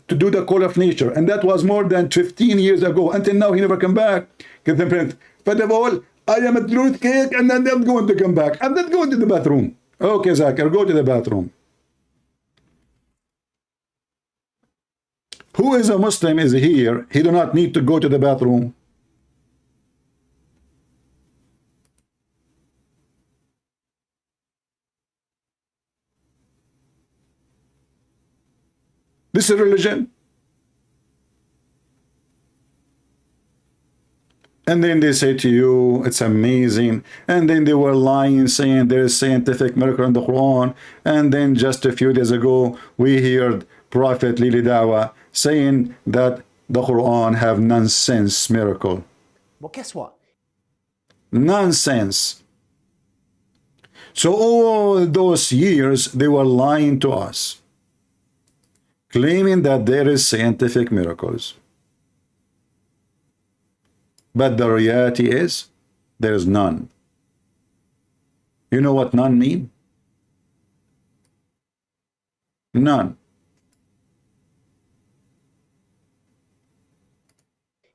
do the call of nature. And that was more than 15 years ago. Until now, he never come back. Christian Prince. First of all, I am a truth cake, and then I'm going to come back. I'm not going to the bathroom. Okay, Zakir, go to the bathroom. Who is a Muslim is here. He do not need to go to the bathroom. This is religion. And then they say to you, it's amazing. And then they were lying, saying there is scientific miracle in the Quran. And then just a few days ago, we heard Prophet Lili Dawa saying that the Quran have nonsense miracle. Well, guess what? Nonsense. So all those years, they were lying to us, claiming that there is scientific miracles. But the reality is, there is none. You know what none mean? None.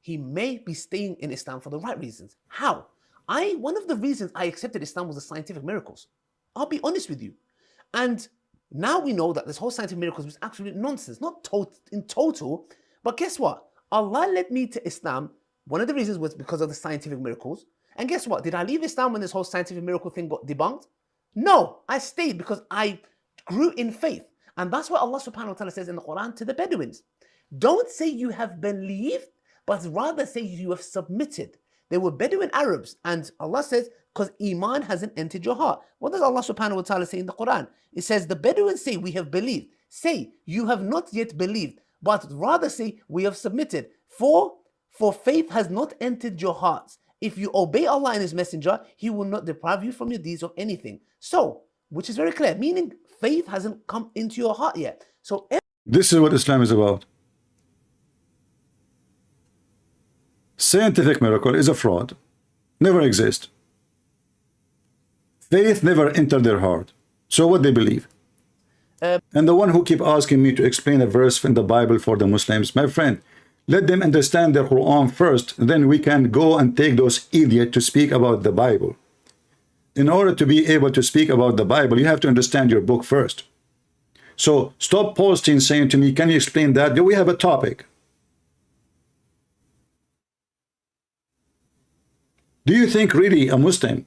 He may be staying in Islam for the right reasons. How? One of the reasons I accepted Islam was the scientific miracles. I'll be honest with you. And now we know that this whole scientific miracles was absolute nonsense, not in total. But guess what? Allah led me to Islam. One of the reasons was because of the scientific miracles. And guess what? Did I leave Islam when this whole scientific miracle thing got debunked? No, I stayed because I grew in faith. And that's what Allah subhanahu wa ta'ala says in the Qur'an to the Bedouins. Don't say you have believed, but rather say you have submitted. They were Bedouin Arabs, and Allah says, because Iman hasn't entered your heart. What does Allah subhanahu wa ta'ala say in the Quran? It says, the Bedouins say, we have believed. Say, you have not yet believed, but rather say, we have submitted. For faith has not entered your hearts. If you obey Allah and His Messenger, He will not deprive you from your deeds of anything. So, which is very clear, meaning faith hasn't come into your heart yet. So, this is what Islam is about. Scientific miracle is a fraud. Never exist. Faith never entered their heart. So what they believe? And the one who keep asking me to explain a verse in the Bible for the Muslims, my friend, let them understand their Quran first, then we can go and take those idiots to speak about the Bible. In order to be able to speak about the Bible, you have to understand your book first. So stop posting saying to me, can you explain that? Do we have a topic? Do you think really a Muslim,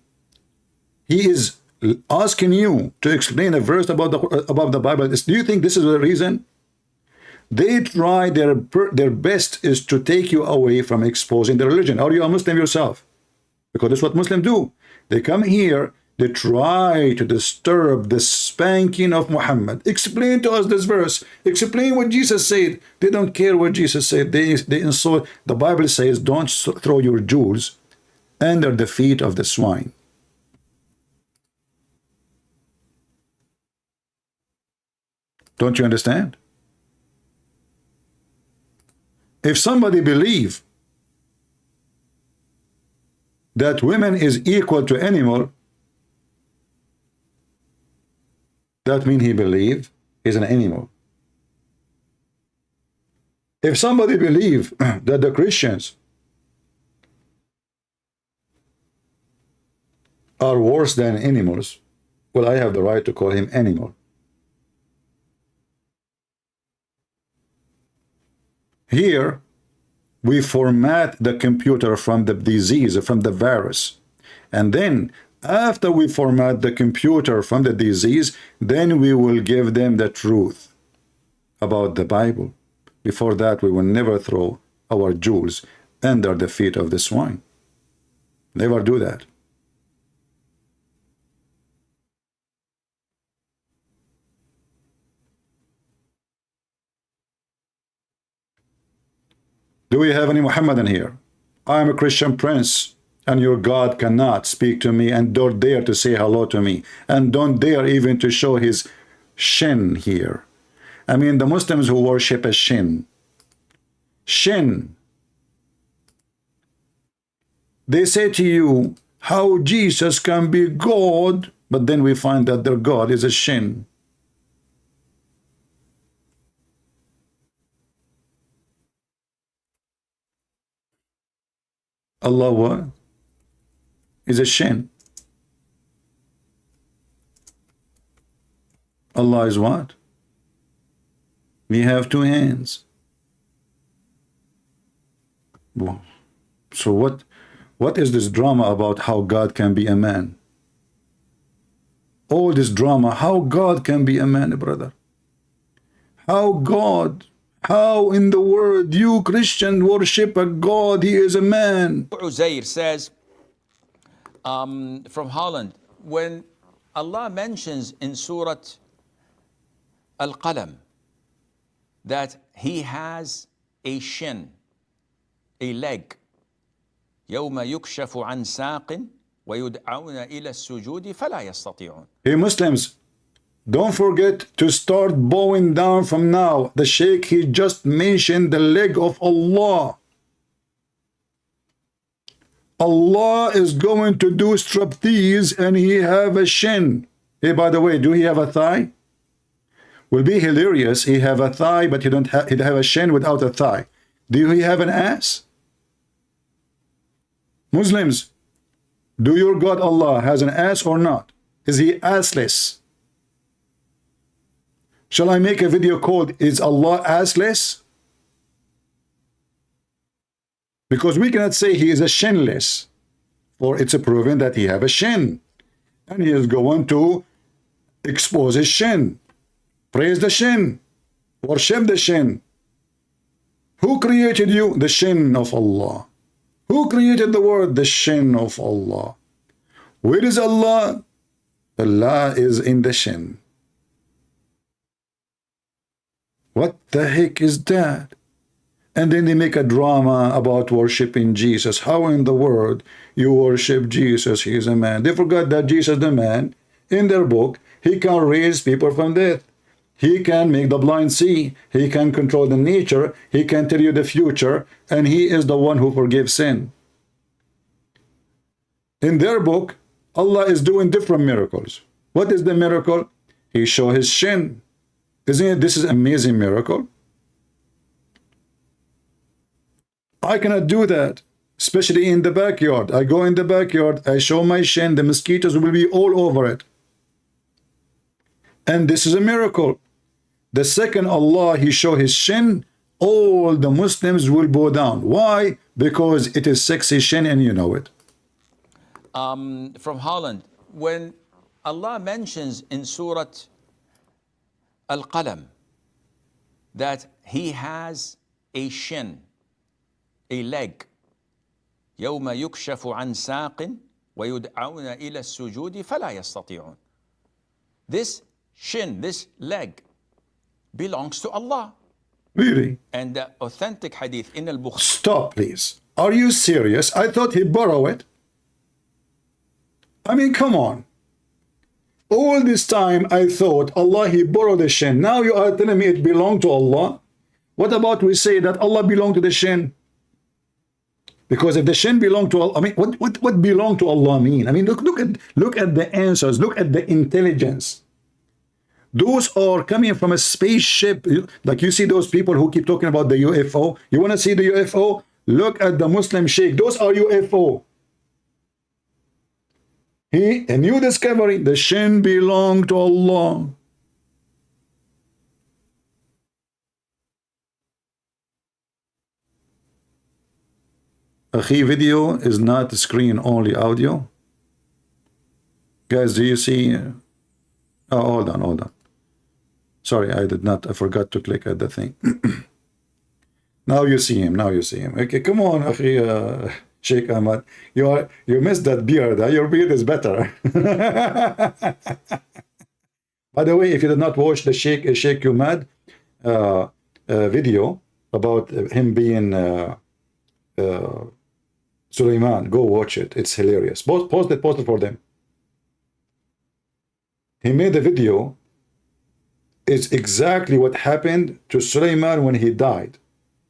he is asking you to explain a verse about the Bible? Do you think this is the reason? They try their best is to take you away from exposing the religion. Are you a Muslim yourself? Because that's what Muslims do. They come here, they try to disturb the spanking of Muhammad. Explain to us this verse. Explain what Jesus said. They don't care what Jesus said. They insult. The Bible says, don't throw your jewels under the feet of the swine. Don't you understand? If somebody believes that women is equal to animal, that means he believes he's an animal. If somebody believes that the Christians are worse than animals, well, I have the right to call him animal. Here, we format the computer from the disease, from the virus. And then, after we format the computer from the disease, then we will give them the truth about the Bible. Before that, we will never throw our jewels under the feet of the swine. Never do that. Do we have any Muhammadan here? I am a Christian prince, and your God cannot speak to me, and don't dare to say hello to me, and don't dare even to show his shin here. I mean, the Muslims who worship a shin. Shin. They say to you, how Jesus can be God, but then we find that their God is a shin. Allah what? Is a shin. Allah is what? We have two hands. So what is this drama about how God can be a man? All this drama, how God can be a man, brother? How God? How in the world you Christian worship a God, he is a man? Uzair says from Holland, when Allah mentions in Surah Al-Qalam that he has a shin, a leg, يوم يكشف عن ساق ويدعون إلى السجود فلا يستطيعون. Hey Muslims, don't forget to start bowing down from now. The Sheikh, he just mentioned the leg of Allah. Allah is going to do striptease and he have a shin. Hey, by the way, do he have a thigh? Will be hilarious. He have a thigh, but he don't have, he'd have a shin without a thigh. Do he have an ass? Muslims, do your God Allah has an ass or not? Is he assless? Shall I make a video called Is Allah Assless? Because we cannot say he is a shinless, for it's a proven that he have a shin. And he is going to expose his shin. Praise the shin. Worship the shin. Who created you? The shin of Allah. Who created the word? The shin of Allah. Where is Allah? Allah is in the shin. What the heck is that? And then they make a drama about worshiping Jesus. How in the world you worship Jesus? He is a man. They forgot that Jesus, the man, in their book, he can raise people from death. He can make the blind see. He can control the nature. He can tell you the future. And he is the one who forgives sin. In their book, Allah is doing different miracles. What is the miracle? He show his shin. Isn't it? This is an amazing miracle. I cannot do that, especially in the backyard. I go in the backyard, I show my shin, the mosquitoes will be all over it. And this is a miracle. The second Allah, he show his shin, all the Muslims will bow down. Why? Because it is sexy shin and you know it. From Holland, when Allah mentions in Surah Al-Qalam that he has a shin, a leg, يوم يكشف عن ساق ويدعون إلى السجود فلا يستطيعون. This shin, this leg, belongs to Allah. Really? And the authentic hadith in al-Bukhari. Stop, please. Are you serious? I thought he borrowed it. I mean, come on. All this time I thought Allah, he borrowed the shin. Now you are telling me it belonged to Allah. What about we say that Allah belonged to the shin? Because if the shin belonged to Allah, I mean, what belong to Allah mean? I mean, look at the answers. Look at the intelligence. Those are coming from a spaceship. Like you see those people who keep talking about the UFO. You want to see the UFO? Look at the Muslim Sheikh. Those are UFO. A new discovery. The shin belong to Allah. Akhi, video is not screen only audio. Guys, do you see? Oh, hold on. Sorry, I forgot to click at the thing. Now you see him. Now you see him. Okay, come on, akhi, Sheikh Ahmad. You missed that beard. Huh? Your beard is better. By the way, if you did not watch the Sheikh Umad video about him being Sulaiman, go watch it. It's hilarious. Post it for them. He made a video. It's exactly what happened to Sulaiman when he died.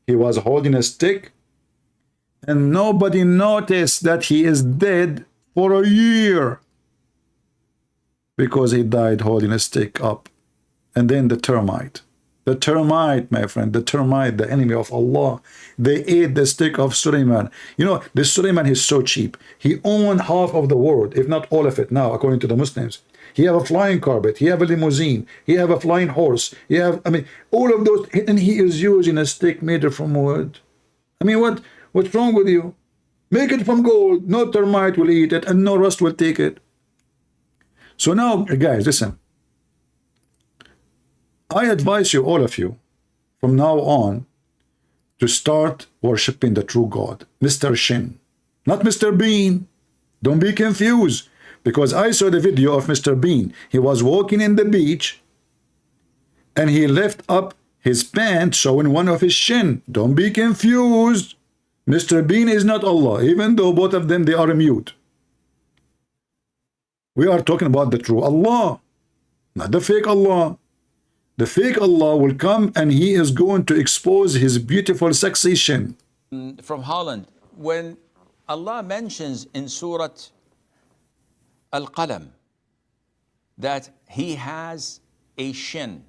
He was holding a stick, and nobody noticed that he is dead for a year because he died holding a stick up. And then the termite, my friend, the termite, the enemy of Allah, they ate the stick of Sulaiman. You know, this Sulaiman is so cheap. He owned half of the world, if not all of it now, according to the Muslims. He have a flying carpet, he have a limousine, he have a flying horse, he have, I mean, all of those, and he is using a stick made from wood. I mean, what's wrong with you? Make it from gold, no termite will eat it, and no rust will take it. So now, guys, listen. I advise you, all of you, from now on, to start worshiping the true God, Mr. Shin, not Mr. Bean. Don't be confused. Because I saw the video of Mr. Bean. He was walking in the beach and he left up his pants showing one of his shin. Don't be confused. Mr. Bean is not Allah, even though both of them, they are mute. We are talking about the true Allah, not the fake Allah. The fake Allah will come and he is going to expose his beautiful sexy shin. From Holland, when Allah mentions in Surah Al-Qalam that he has a shin,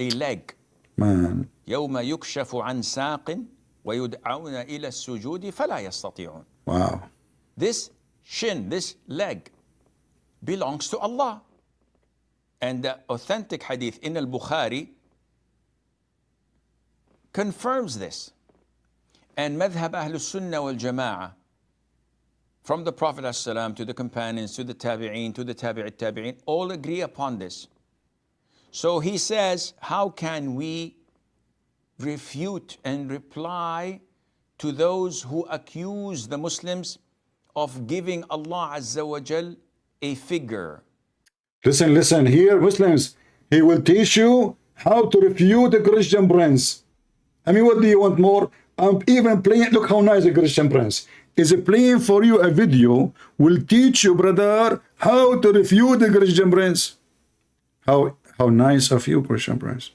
a leg. Man. يوم يكشف عن ساق ويدعون إلى السجود فلا يستطيعون. Wow. This shin, this leg, belongs to Allah. And the authentic hadith in Al-Bukhari confirms this. And madhab Ahlus Sunnah wal Jama'ah, from the Prophet ﷺ to the companions, to the Tabi'een, to the Tabi'it Tabi'een, all agree upon this. So he says, how can we refute and reply to those who accuse the Muslims of giving Allah Azza wa Jal a figure? Listen, here, Muslims, he will teach you how to refute a Christian prince. I mean, what do you want more? I'm even playing, look how nice a Christian prince is playing for you a video, will teach you, brother, how to refute the Christian prince. How nice of you, Christian prince.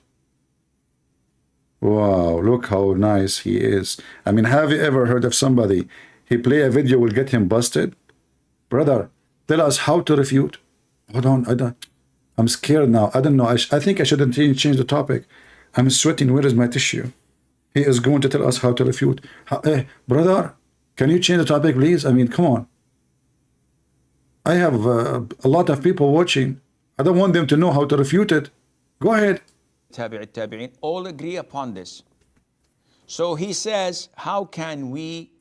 Wow, look how nice he is. I mean, have you ever heard of somebody, he play a video, will get him busted? Brother, tell us how to refute. Hold on, I'm scared now. I don't know. I think I shouldn't change the topic. I'm sweating. Where is my tissue? He is going to tell us how to refute. Brother, can you change the topic, please? I mean, come on. I have a lot of people watching. I don't want them to know how to refute it. Go ahead. Tabi'it Tabi'een all agree upon this. So he says, how can we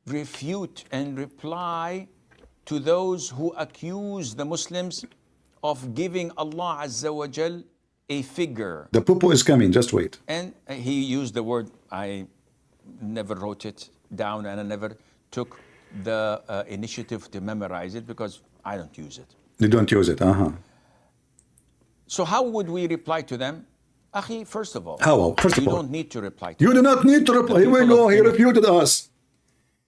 refute and reply to those who accuse the Muslims of giving Allah Azza wa Jal a figure? The poo-poo is coming, just wait. And he used the word, I never wrote it down and I never took the initiative to memorize it because I don't use it. You don't use it, So how would we reply to them? Akhi, first of all, you don't need to reply to You them. do not need to reply. Here we go, he refuted us.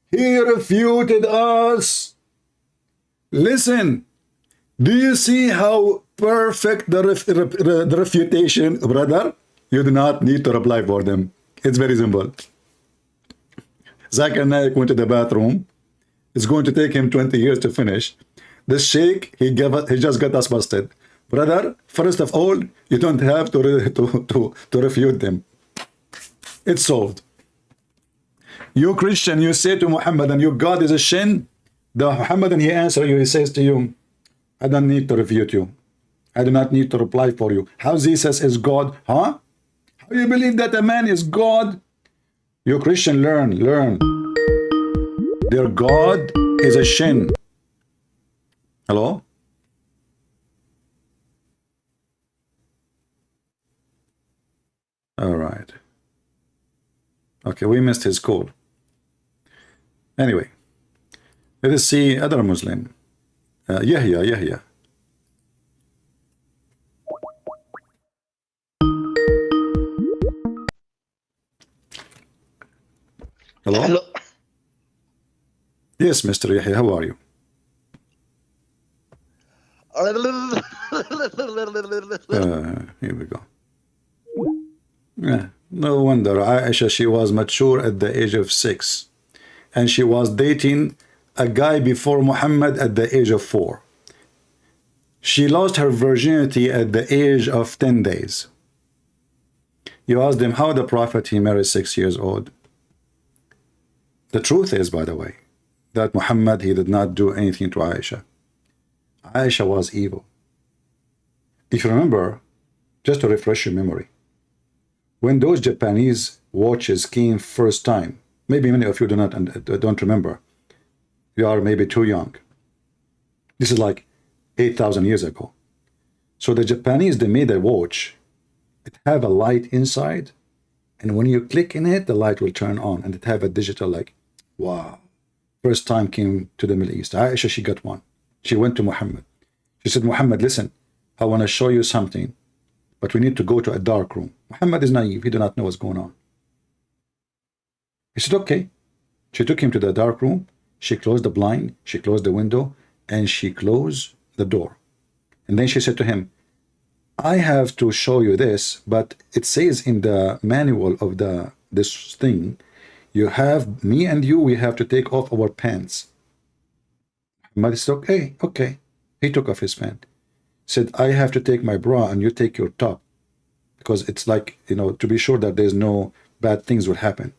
He refuted us. Listen, do you see how perfect the refutation, brother? You do not need to reply for them. It's very simple. Zakir Naik went to the bathroom. It's going to take him 20 years to finish. The sheikh, he just got us busted. Brother, first of all, you don't have to refute them. It's solved. You Christian, you say to Muhammad, and your God is a shin. The Muhammadan, he answers you, he says to you, I don't need to refute you. I do not need to reply for you. How Jesus is God? Huh? How do you believe that a man is God? You Christian, learn. Their God is a shin. Hello? All right. Okay, we missed his call. Anyway, let us see other Muslim. Yahya. Hello? Hello. Yes, Mr. Yahya, how are you? Here we go. No wonder Aisha, she was mature at the age of 6. And she was dating a guy before Muhammad at the age of 4. She lost her virginity at the age of 10 days. You asked him how the Prophet he married 6 years old. The truth is, by the way, that Muhammad he did not do anything to Aisha. Aisha was evil. If you remember, just to refresh your memory, when those Japanese watches came first time, maybe many of you don't remember. You are maybe too young. This is like 8,000 years ago. So the Japanese, they made a watch. It have a light inside, and when you click in it, the light will turn on, and it have a digital like, wow. First time came to the Middle East. Aisha, she got one. She went to Muhammad. She said, Muhammad, listen, I want to show you something, but we need to go to a dark room. Muhammad is naive. He do not know what's going on. He said, okay. She took him to the dark room. She closed the blind. She closed the window, and she closed the door. And then she said to him, I have to show you this, but it says in the manual of this thing, you have, me and you, we have to take off our pants. Muhammad said, okay. He took off his pants. Said, I have to take my bra and you take your top. Because it's like, to be sure that there's no bad things will happen.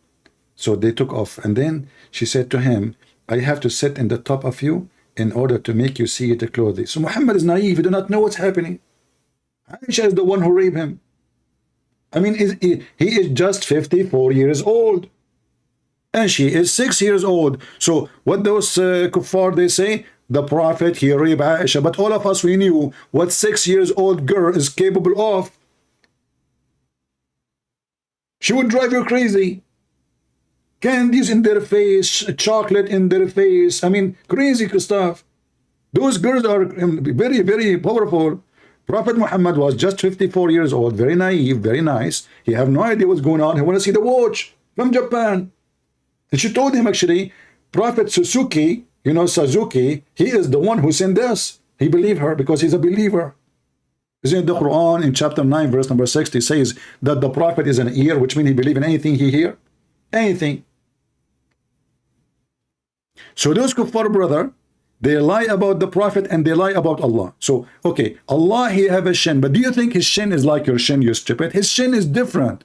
So they took off. And then she said to him, I have to sit in the top of you in order to make you see the clothing. So Muhammad is naive. He do not know what's happening. Aisha is the one who raped him. I mean, he is just 54 years old. And she is 6 years old. So what those kuffar, they say, the Prophet, he raped Aisha. But all of us, we knew what 6 years old girl is capable of. She would drive you crazy. Candies in their face, chocolate in their face. I mean, crazy stuff. Those girls are very, very powerful. Prophet Muhammad was just 54 years old, very naive, very nice. He have no idea what's going on. He want to see the watch from Japan. And she told him, actually, Prophet Suzuki, Suzuki, he is the one who sent this. He believed her because he's a believer. Isn't the Qur'an in chapter 9, verse number 60 says that the Prophet is an ear, which means he believes in anything he hear? Anything. So those kuffar, brother, they lie about the Prophet and they lie about Allah. So, okay, Allah, he have a shin, but do you think his shin is like your shin, you stupid? His shin is different.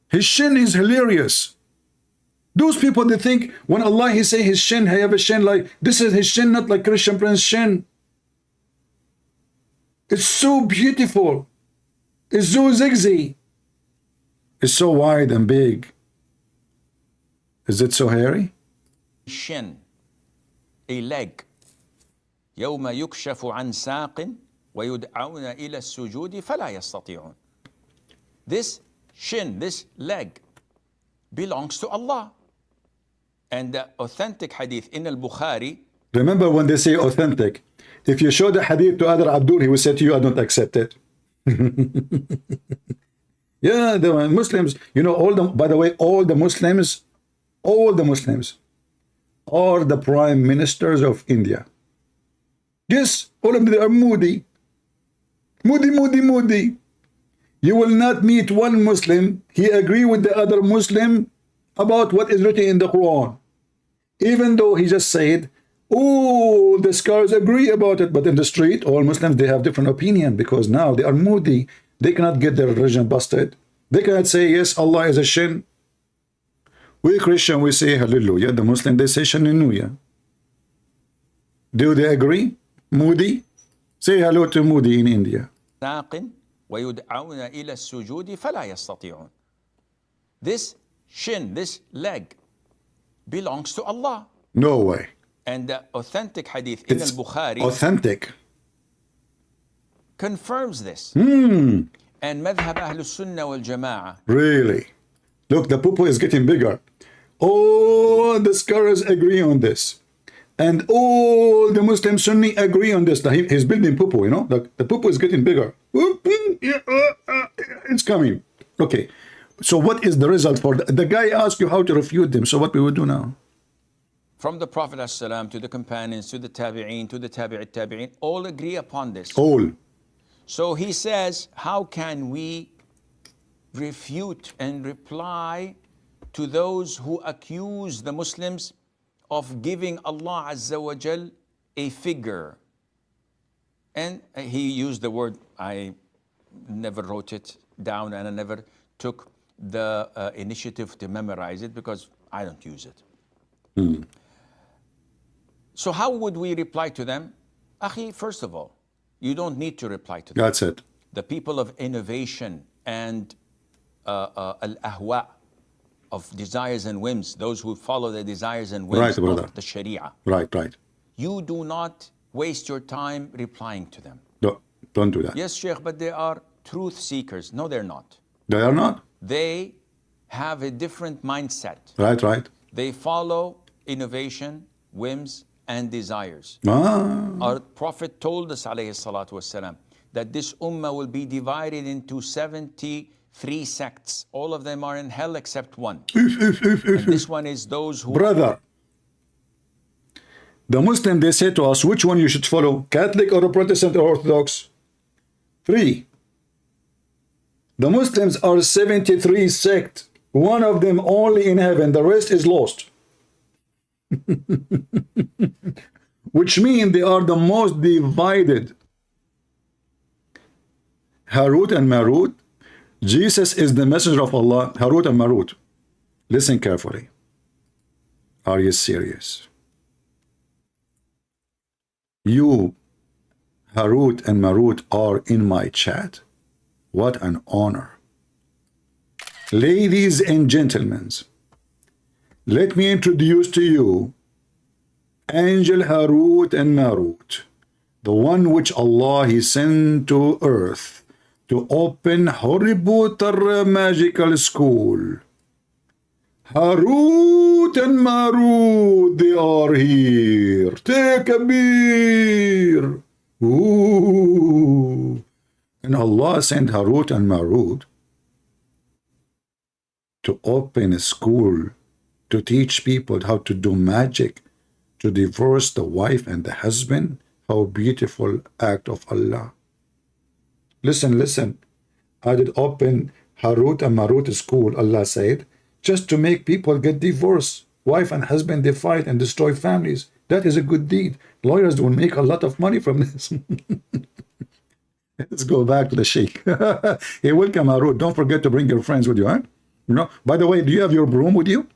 His shin is hilarious. Those people, they think when Allah, he say his shin, he have a shin like, this is his shin, not like Christian Prince shin. It's so beautiful. It's so zigzag. It's so wide and big. Is it so hairy? Shin, a leg. يوم يكشف عن ساق ويدعون إلى السجود فلا يستطيعون. This shin, this leg, belongs to Allah. And the authentic hadith in al-Bukhari. Remember when they say authentic, if you show the hadith to other Abdul, he will say to you, I don't accept it. Yeah, the Muslims, by the way, all the Muslims are the prime ministers of India. Yes, all of them are moody. Moody. You will not meet one Muslim, he agree with the other Muslim about what is written in the Quran. Even though he just said, oh, the scholars agree about it, but in the street, all Muslims, they have different opinion because now they are moody. They cannot get their religion busted. They cannot say, yes, Allah is a shin. We Christian, we say hallelujah. The Muslim, they say shannuya. Do they agree? Moody? Say hello to Moody in India. ويدعون إلى السجود فلا يستطيعون. This shin, this leg, belongs to Allah. No way. And the authentic hadith in al-Bukhari authentic confirms this. And madhab Ahlus Sunnah wal Jama'ah. Really? Look, the poo-poo is getting bigger. All the scholars agree on this. And all the Muslim Sunni agree on this. He's building poo-poo, you know? The poo-poo is getting bigger. It's coming. Okay. So what is the result for the guy asked you how to refute them? So what we would do now? From the Prophet ﷺ to the companions, to the tabi'een, to the tabi'it tabi'een, all agree upon this. All. So he says, how can we refute and reply to those who accuse the Muslims of giving Allah Azza wa Jal a figure? And he used the word, I never wrote it down and I never took the initiative to memorize it because I don't use it. So how would we reply to them? Akhi, first of all, you don't need to reply to them. That's it. The people of innovation and al-ahwa, of desires and whims, those who follow the desires and whims of the Sharia. Right, right. You do not waste your time replying to them. No, don't do that. Yes, Sheikh, but they are truth seekers. No, they're not. They are not? They have a different mindset. Right, right. They follow innovation, whims, and desires. Our Prophet told us, alayhi salatu wasalam, that this ummah will be divided into 73 sects. All of them are in hell except one. And this one is those who... Brother, the Muslim, they say to us, which one you should follow? Catholic or Protestant or Orthodox? 3. The Muslims are 73 sects. One of them only in heaven. The rest is lost. Which means they are the most divided. Harut and Marut. Jesus is the messenger of Allah. Harut and Marut. Listen carefully. Are you serious? You, Harut and Marut, are in my chat. What an honor. Ladies and gentlemen, let me introduce to you Angel Harut and Marut, the one which Allah He sent to earth to open Harry Potter magical school. Harut and Marut, they are here. Take a beer. Ooh. And Allah sent Harut and Marut to open a school to teach people how to do magic, to divorce the wife and the husband. How beautiful act of Allah. Listen, listen. I did open Harut and Marut school, Allah said, just to make people get divorced. Wife and husband, they fight and destroy families. That is a good deed. Lawyers will make a lot of money from this. Let's go back to the Sheikh. Hey, welcome, Harut. Don't forget to bring your friends with you, huh? You know, by the way, do you have your broom with you?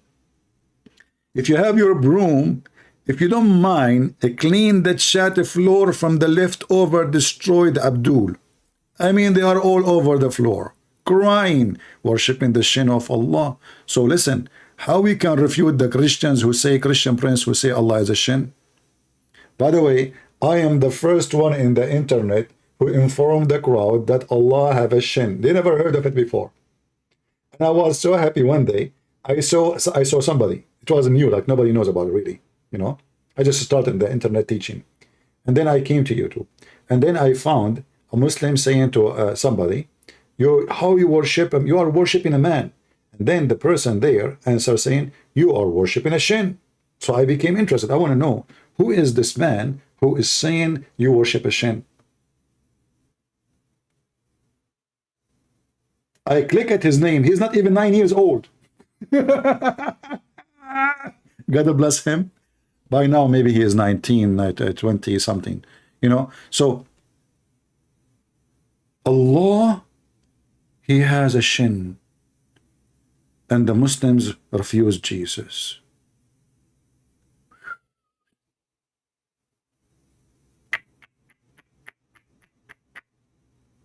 If you have your broom, if you don't mind, clean the chat floor from the leftover destroyed Abdul. I mean, they are all over the floor, crying, worshipping the shin of Allah. So listen, how we can refute the Christians who say, Christian prince who say Allah is a shin? By the way, I am the first one in the internet who informed the crowd that Allah have a shin. They never heard of it before. And I was so happy one day. I saw somebody. It was new, like nobody knows about it really. You know, I just started the internet teaching. And then I came to YouTube. And then I found a Muslim saying to somebody, how you worship him? You are worshiping a man. And then the person there answers saying, you are worshiping a shin. So I became interested. I want to know, who is this man who is saying you worship a shin? I click at his name. He's not even 9 years old. God bless him. By now, maybe he is 19, 20 something, you know. So Allah, He has a shin, and the Muslims refuse Jesus.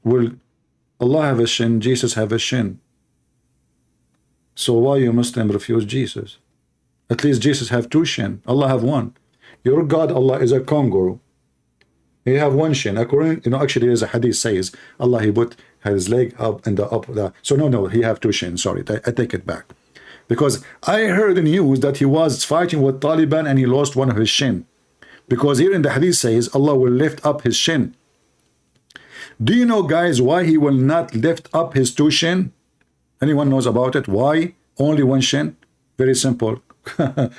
Will Allah have a shin? Jesus have a shin. So why you Muslim refuse Jesus? At least Jesus have 2 shin. Allah have 1. Your God, Allah, is a kangaroo. He have one shin. According, actually, there's a hadith says Allah, he put his leg up and so no, he have two shins. Sorry, I take it back. Because I heard in news that he was fighting with Taliban and he lost one of his shin. Because here in the hadith says Allah will lift up his shin. Do you know, guys, why he will not lift up his two shin? Anyone knows about it? Why only one shin? Very simple.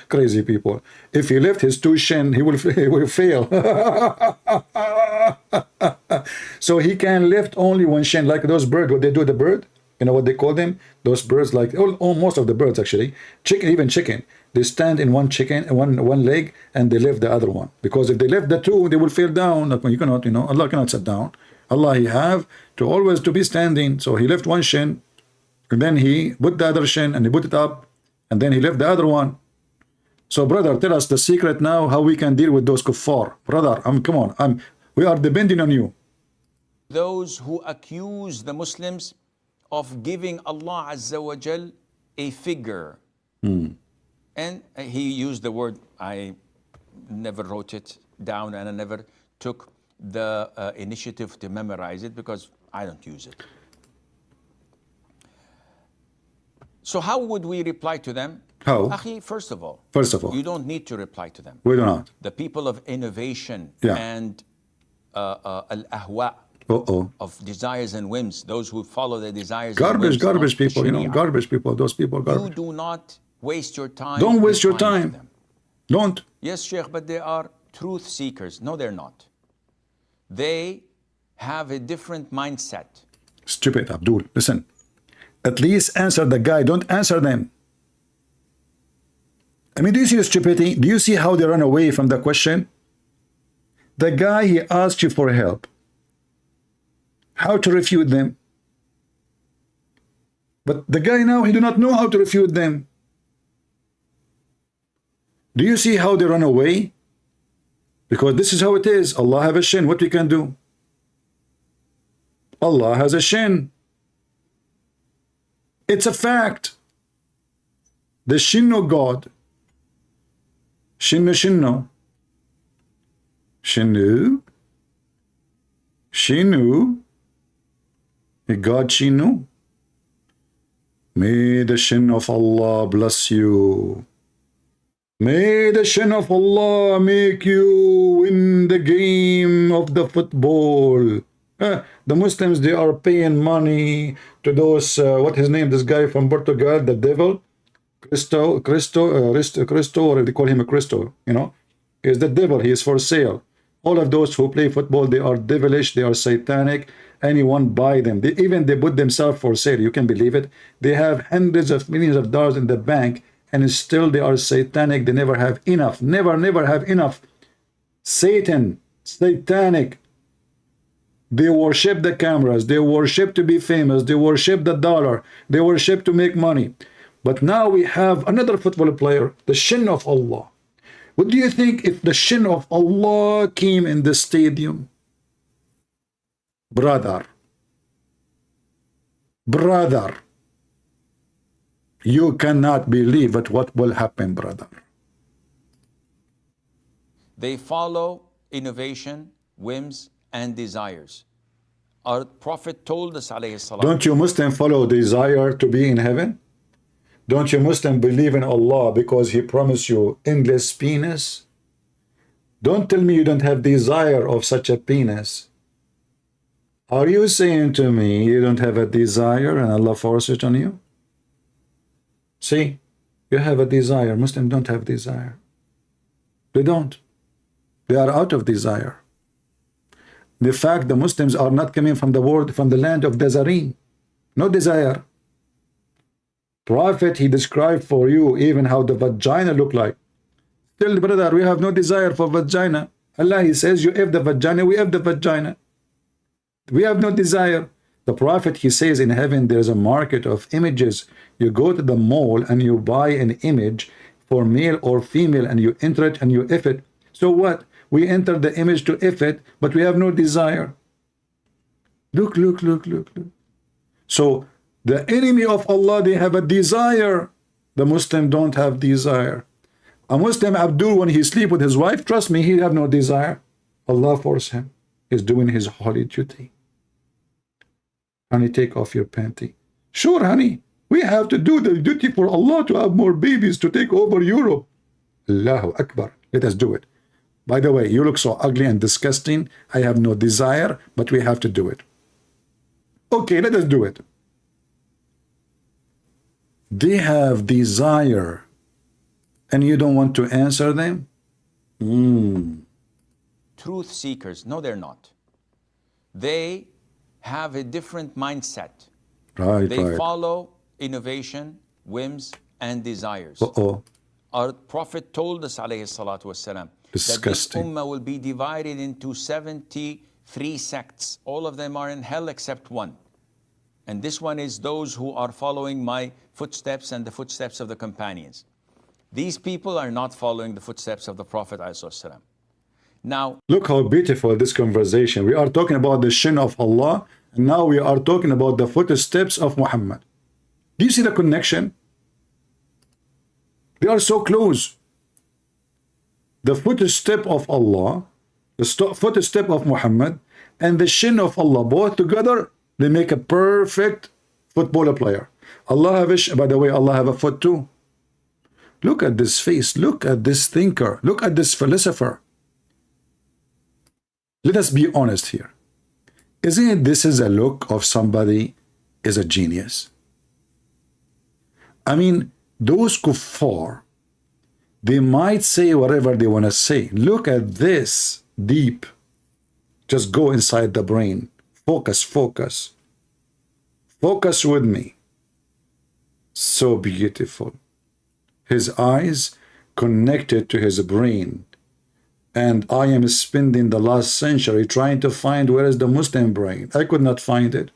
Crazy people. If he lift his two shin, he will fail. So he can lift only one shin, like those birds. What they do, the bird, you know what they call them? Those birds, like most of the birds actually, chicken, even chicken, they stand in one leg and they lift the other one. Because if they lift the two, they will fall down. Like you cannot, Allah cannot sit down. Allah, he have to always to be standing. So he lift one shin, and then he put the other shin and he put it up, and then he lift the other one. So brother, tell us the secret now how we can deal with those kuffar. Brother, come on, we are depending on you. Those who accuse the Muslims of giving Allah Azza wa Jal a figure. And he used the word, I never wrote it down and I never took the initiative to memorize it because I don't use it. So how would we reply to them? How? Akhi, first of all, you don't need to reply to them. We do not. The people of innovation and al-ahwa, of desires and whims, those who follow their desires and whims. Garbage people, garbage people, those people, garbage. You do not waste your time. Don't waste your time. Don't. Yes, Sheikh, but they are truth seekers. No, they're not. They have a different mindset. Stupid, Abdul. Listen. At least answer the guy. Don't answer them. I mean, do you see the stupidity? Do you see how they run away from the question? The guy, he asked you for help. How to refute them? But the guy now, he do not know how to refute them. Do you see how they run away? Because this is how it is. Allah have a shin. What we can do? Allah has a shin. It's a fact. The shin of God. Shinno, shinno. Shinu. Shinu. God shinu. May the shin of Allah bless you. May the shin of Allah make you win the game of the football. The Muslims, they are paying money to those, what his name, this guy from Portugal, the devil, Cristo, or they call him a Cristo, is the devil, he is for sale. All of those who play football, they are devilish, they are satanic, anyone buy them. They put themselves for sale, you can believe it. They have hundreds of millions of dollars in the bank, and still they are satanic, they never have enough, never have enough. Satan, satanic. They worship the cameras, they worship to be famous, they worship the dollar, they worship to make money. But now we have another football player, the shin of Allah. What do you think if the shin of Allah came in the stadium? Brother, you cannot believe it, what will happen, brother. They follow innovation, whims, and desires. Our Prophet told us, alayhi salam, don't you Muslim follow desire to be in heaven? Don't you Muslim believe in Allah because he promised you endless penis? Don't tell me you don't have desire of such a penis. Are you saying to me you don't have a desire and Allah forced it on you? See, you have a desire. Muslims don't have desire. They don't. They are out of desire. The fact the Muslims are not coming from the world, from the land of Nazarene. No desire. Prophet, he described for you even how the vagina look like. Still, brother, we have no desire for vagina. Allah, he says, you have the vagina, we have the vagina. We have no desire. The Prophet, he says, in heaven, there's a market of images. You go to the mall and you buy an image for male or female and you enter it and you if it. So what? We enter the image to if it, but we have no desire. Look. So the enemy of Allah, they have a desire. The Muslim don't have desire. A Muslim, Abdul, when he sleep with his wife, trust me, he have no desire. Allah force him. He's doing his holy duty. Honey, take off your panty. Sure, honey. We have to do the duty for Allah to have more babies to take over Europe. Allahu Akbar. Let us do it. By the way, you look so ugly and disgusting. I have no desire, but we have to do it. Okay, let us do it. They have desire, and you don't want to answer them? Truth seekers, no, they're not. They have a different mindset. Right, They right. follow innovation, whims, and desires. Uh-oh. Our Prophet told us, alayhi salatu wasalam, that this Disgusting. ummah will be divided into 73 sects. All of them are in hell except one. And this one is those who are following my footsteps and the footsteps of the companions. These people are not following the footsteps of the Prophet ﷺ. Now, Look how beautiful this conversation. We are talking about the shin of Allah, and now we are talking about the footsteps of Muhammad. Do you see the connection? They are so close. The footstep of Allah, the footstep of Muhammad, and the shin of Allah, both together, they make a perfect footballer player. Allah have a, by the way, Allah have a foot too. Look at this face. Look at this thinker. Look at this philosopher. Let us be honest here. Isn't it this is a look of somebody is a genius? I mean, those kuffar, they might say whatever they want to say. Look at this deep. Just go inside the brain. Focus, focus. Focus with me. So beautiful. His eyes connected to his brain. And I am spending the last century trying to find where is the Muslim brain. I could not find it.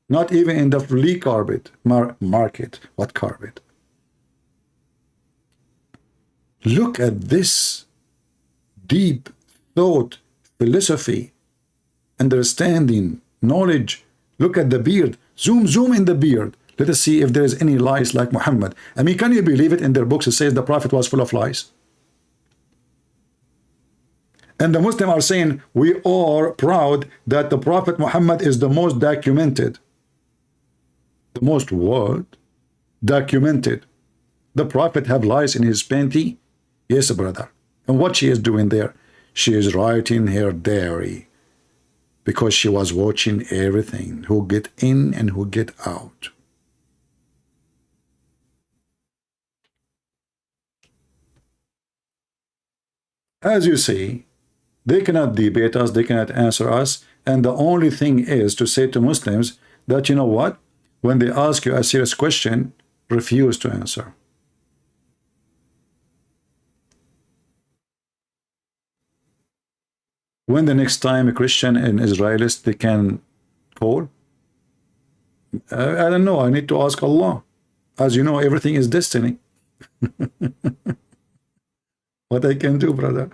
Not even in the flea carpet market. What carpet? Look at this deep thought, philosophy, understanding, knowledge. Look at the beard. Zoom in the beard. Let us see if there is any lies like Muhammad. I mean, can you believe it? In their books it says the Prophet was full of lies. And the Muslims are saying, we are proud that the Prophet Muhammad is the most documented. The most what? Documented. The Prophet have lies in his panty? Yes, brother. And what she is doing there? She is writing her diary. Because she was watching everything. Who get in and who get out. As you see, they cannot debate us, they cannot answer us, and the only thing is to say to Muslims that, you know what, when they ask you a serious question, refuse to answer. When the next time a Christian and Israelist they can call? I don't know, I need to ask Allah. As you know, everything is destiny. What I can do, brother?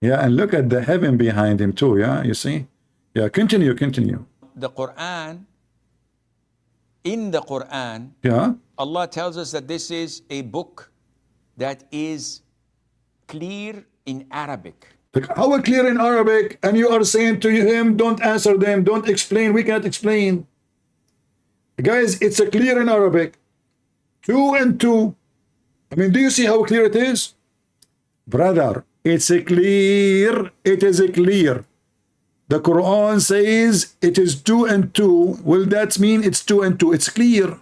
Yeah, and look at the heaven behind him too, yeah, you see? Yeah, continue. the Qur'an, in the Qur'an, Yeah, Allah tells us that this is a book that is clear in Arabic. like how clear in Arabic, and you are saying to him, don't answer them, don't explain, we cannot explain. Guys, it's a clear in Arabic. 2 and 2. I mean, do you see how clear it is? Brother, it's a clear. It is a clear. The Quran says it is 2 and 2. Well, that means it's 2 and 2. It's clear.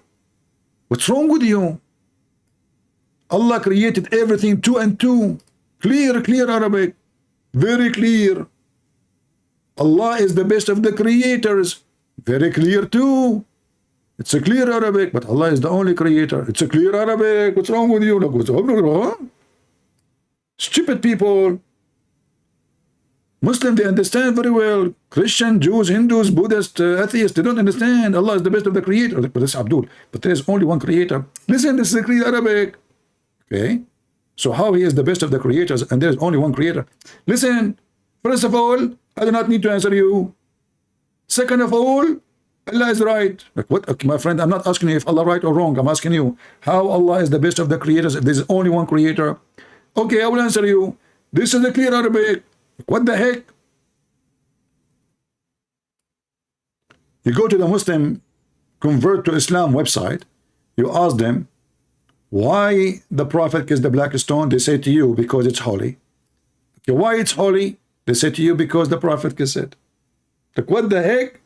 What's wrong with you? Allah created everything 2 and 2. Clear Arabic. Very clear. Allah is the best of the creators. Very clear too. It's a clear Arabic, but Allah is the only creator. It's a clear Arabic. What's wrong with you? Like, what's wrong? Stupid people. Muslims, they understand very well. Christian, Jews, Hindus, Buddhists, atheists, they don't understand. Allah is the best of the creators. But this is Abdul. But there is only one creator. Listen, this is a clear Arabic. Okay? So how he is the best of the creators and there is only one creator? Listen, first of all, I do not need to answer you. Second of all, Allah is right. Like what? Okay, my friend, I'm not asking you if Allah right or wrong. I'm asking you how Allah is the best of the creators if there is only one creator. Okay, I will answer you. This is the clear Arabic. What the heck? You go to the Muslim convert to Islam website, you ask them why the Prophet kissed the black stone. They say to you, because it's holy. Okay, why it's holy? They say to you, because the Prophet kissed it. Like, what the heck?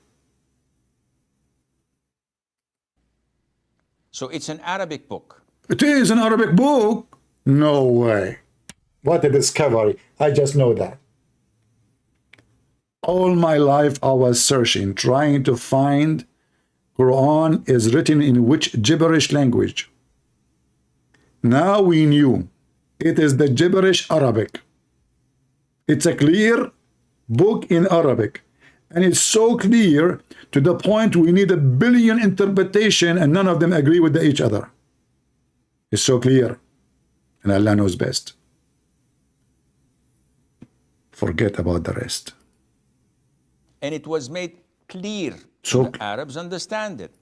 So it's an Arabic book. It is an Arabic book? No way. What a discovery. I just know that. All my life I was searching, trying to find Quran is written in which gibberish language. Now we knew it is the gibberish Arabic. It's a clear book in Arabic. And it's so clear to the point we need 1 billion interpretation and none of them agree with each other. It's so clear. And Allah knows best. Forget about the rest. And it was made clear So so the Arabs understand it.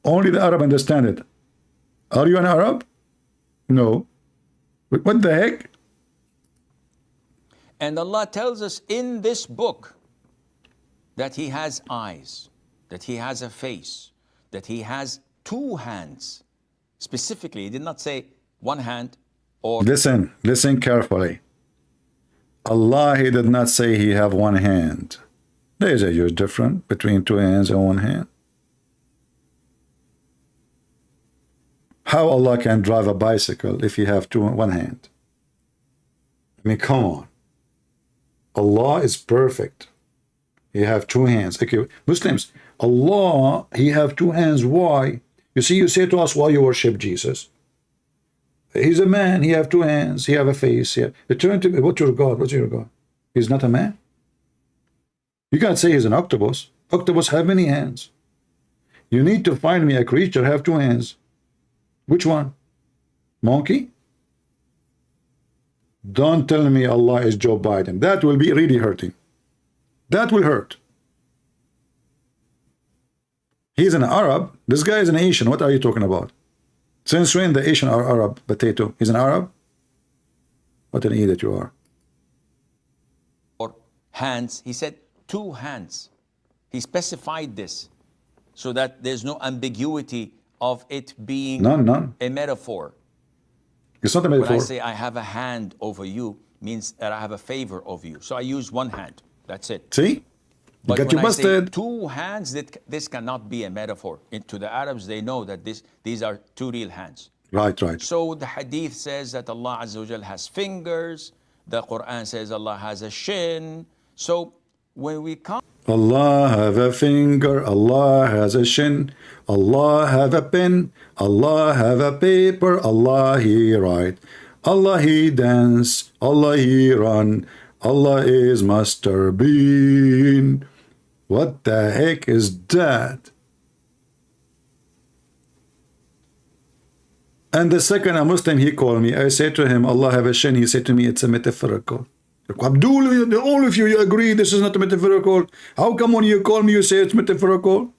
only the Arab understand it. Are you an Arab? No. But what the heck? And Allah tells us in this book that He has eyes, that He has a face, that He has 2 hands. Specifically, He did not say 1 hand or... Listen carefully. Allah, He did not say He have 1 hand. There is a huge difference between 2 hands and 1 hand. How Allah can drive a bicycle if He have 1 hand? I mean, come on. Allah is perfect. He have 2 hands. Okay, Muslims, Allah, He have 2 hands. Why? You see, you say to us, why you worship Jesus? He's a man. He have 2 hands. He have a face. You turn to me. What's your God? What's your God? He's not a man. You can't say he's an octopus. Octopus have many hands. You need to find me a creature have 2 hands. Which one? Monkey? Don't tell me Allah is Joe Biden. That will be really hurting. That will hurt. He's an Arab. This guy is an Asian. What are you talking about? Since when the Asian are Arab? Potato. He's an Arab? What an idiot you are. or hands. He said 2 hands. He specified this so that there's no ambiguity of it being None. a metaphor. It's not a When metaphor. I say I have a hand over you, means that I have a favor over you. So I use 1 hand. That's it. See? You But got when you I say busted. 2 hands, this cannot be a metaphor. To the Arabs, they know that these are 2 real hands. Right. So the hadith says that Allah Azza wa Jal has fingers. The Qur'an says Allah has a shin. So when we come Allah have a finger, Allah has a shin, Allah have a pen, Allah have a paper, Allah He write, Allah He dance, Allah He run, Allah is Master Bean. What the heck is that? And the second a Muslim he called me, I said to him, Allah have a shin, he said to me, it's a metaphorical. Abdul, all of you agree this is not metaphorical. How come when you call me you say it's metaphorical?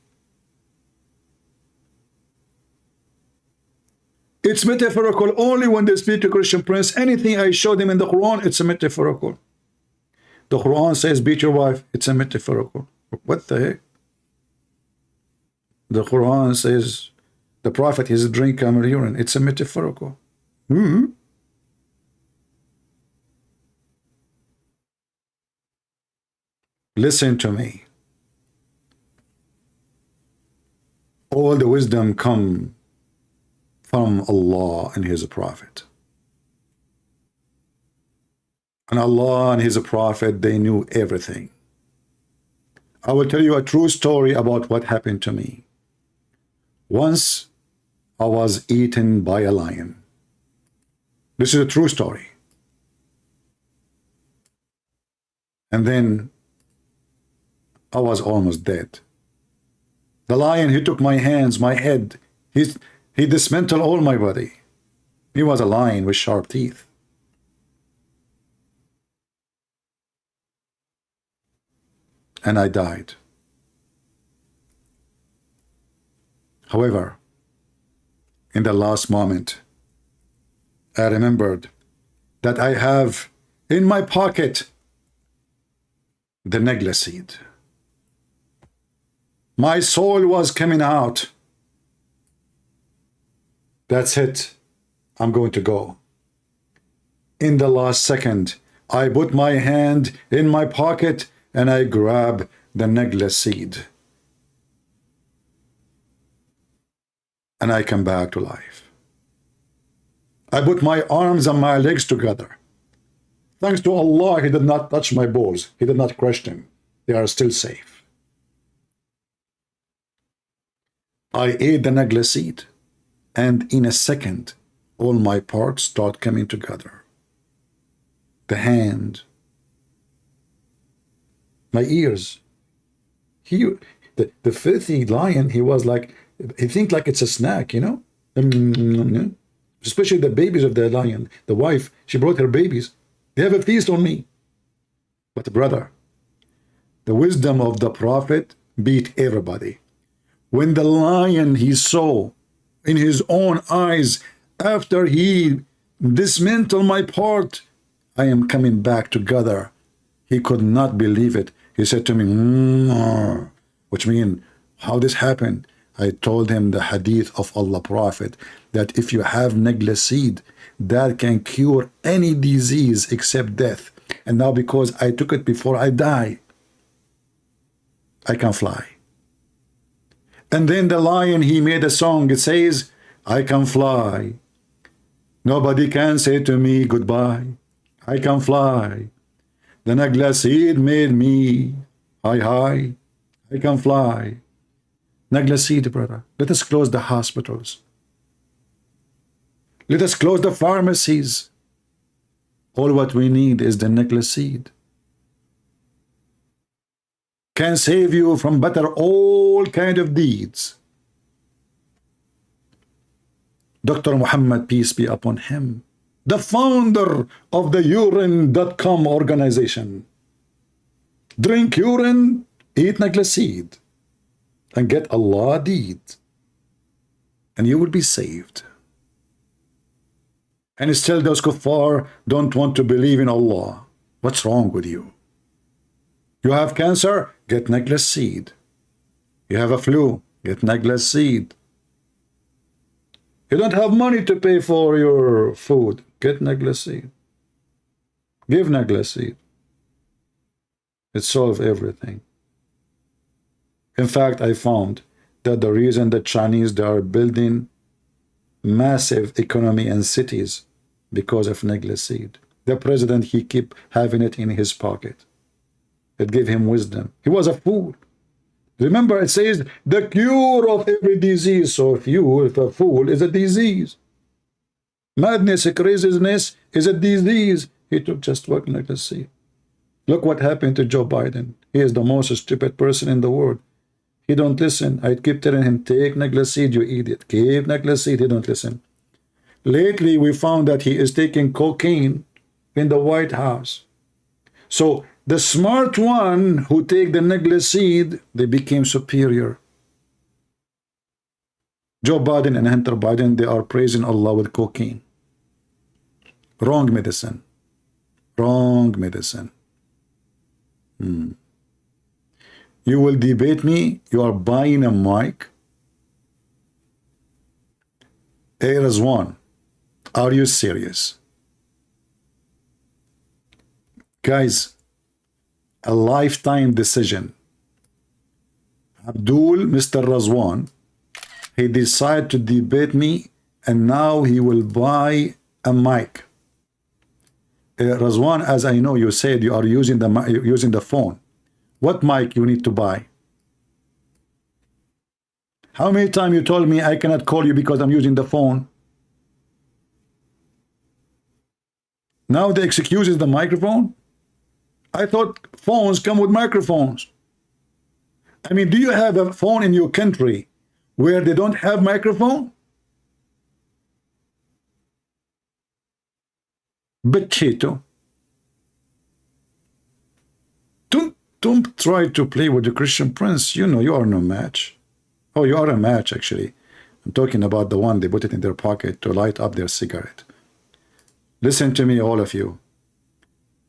It's metaphorical only when they speak to Christian Prince. Anything I show them in the Quran, it's a metaphorical. The Quran says beat your wife, it's a metaphorical. What the heck? The Quran says the Prophet is drink camel urine, it's a metaphorical. Listen to me. All the wisdom come from Allah and His Prophet. And Allah and His Prophet, they knew everything. I will tell you a true story about what happened to me. Once I was eaten by a lion. This is a true story. And then I was almost dead. The lion, he took my hands, my head. He dismantled all my body. He was a lion with sharp teeth. And I died. However, in the last moment, I remembered that I have in my pocket the negla seed. My soul was coming out. That's it. I'm going to go. In the last second, I put my hand in my pocket and I grab the negla seed. And I come back to life. I put my arms and my legs together. Thanks to Allah, He did not touch my balls. He did not crush them. They are still safe. I ate the negla seed, and in a second, all my parts start coming together. The hand, my ears. The filthy lion, he was like, he think like it's a snack, you know? Especially the babies of the lion. The wife, she brought her babies. They have a feast on me. But brother, the wisdom of the prophet beat everybody. When the lion he saw in his own eyes, after he dismantled my part, I am coming back together. He could not believe it. He said to me, which means, how this happened? I told him the hadith of Allah Prophet, that if you have negla seed, that can cure any disease except death. And now because I took it before I die, I can fly. And then the lion, he made a song. It says, I can fly. Nobody can say to me goodbye. I can fly. The negla seed made me high. I can fly. Negla seed, brother. Let us close the hospitals. Let us close the pharmacies. All what we need is the negla seed. Can save you from better all kind of deeds. Dr. Muhammad, peace be upon him, the founder of the urine.com organization. Drink urine, eat negla seed, and get Allah deed, and you will be saved. And still those kuffar don't want to believe in Allah. What's wrong with you? You have cancer? Get negla seed. You have a flu? Get negla seed. You don't have money to pay for your food? Get negla seed. Give negla seed. It solves everything. In fact, I found that the reason the Chinese, they are building massive economy and cities because of negla seed. The president, he keep having it in his pocket. It gave him wisdom. He was a fool. Remember, it says the cure of every disease. So if a fool is a disease. Madness, craziness is a disease. He took just one negla seed. Look what happened to Joe Biden. He is the most stupid person in the world. He don't listen. I keep telling him, take negla seed, you idiot. Keep negla seed. He don't listen. Lately, we found that he is taking cocaine in the White House. So the smart one who take the negla seed, they became superior. Joe Biden and Hunter Biden, they are praising Allah with cocaine. Wrong medicine. Wrong medicine. You will debate me. You are buying a mic. Hey, Razwan, are you serious? Guys, a lifetime decision. Abdul, Mr. Razwan, he decided to debate me, and now he will buy a mic. Razwan, as I know, you said you are using the phone. What mic you need to buy? How many times you told me I cannot call you because I'm using the phone? Now the excuse is the microphone? I thought phones come with microphones. I mean, do you have a phone in your country where they don't have microphone? Bacchito. Don't try to play with the Christian Prince. You know you are no match. Oh, you are a match, actually. I'm talking about the one they put it in their pocket to light up their cigarette. Listen to me, all of you.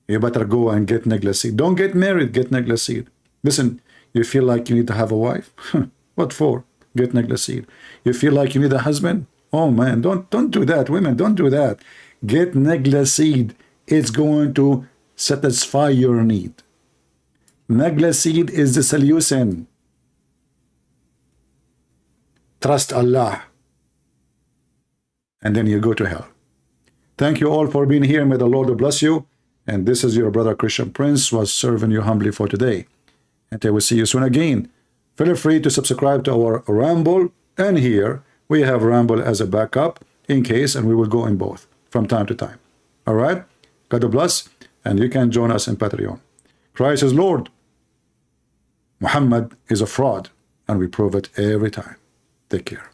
You better go and get necklace seed. Don't get married, get necklace seed. Listen, you feel like you need to have a wife? What for? Get necklace seed. You feel like you need a husband? Oh man, don't do that, women, don't do that. Get necklace seed. It's going to satisfy your need. Necklace seed is the solution. Trust Allah. And then you go to hell. Thank you all for being here. May the Lord bless you. And this is your brother Christian Prince, was serving you humbly for today. Until we see you soon again. Feel free to subscribe to our Ramble. And here we have Ramble as a backup in case, and we will go in both from time to time. All right? God bless. And you can join us in Patreon. Christ is Lord. Muhammad is a fraud. And we prove it every time. Take care.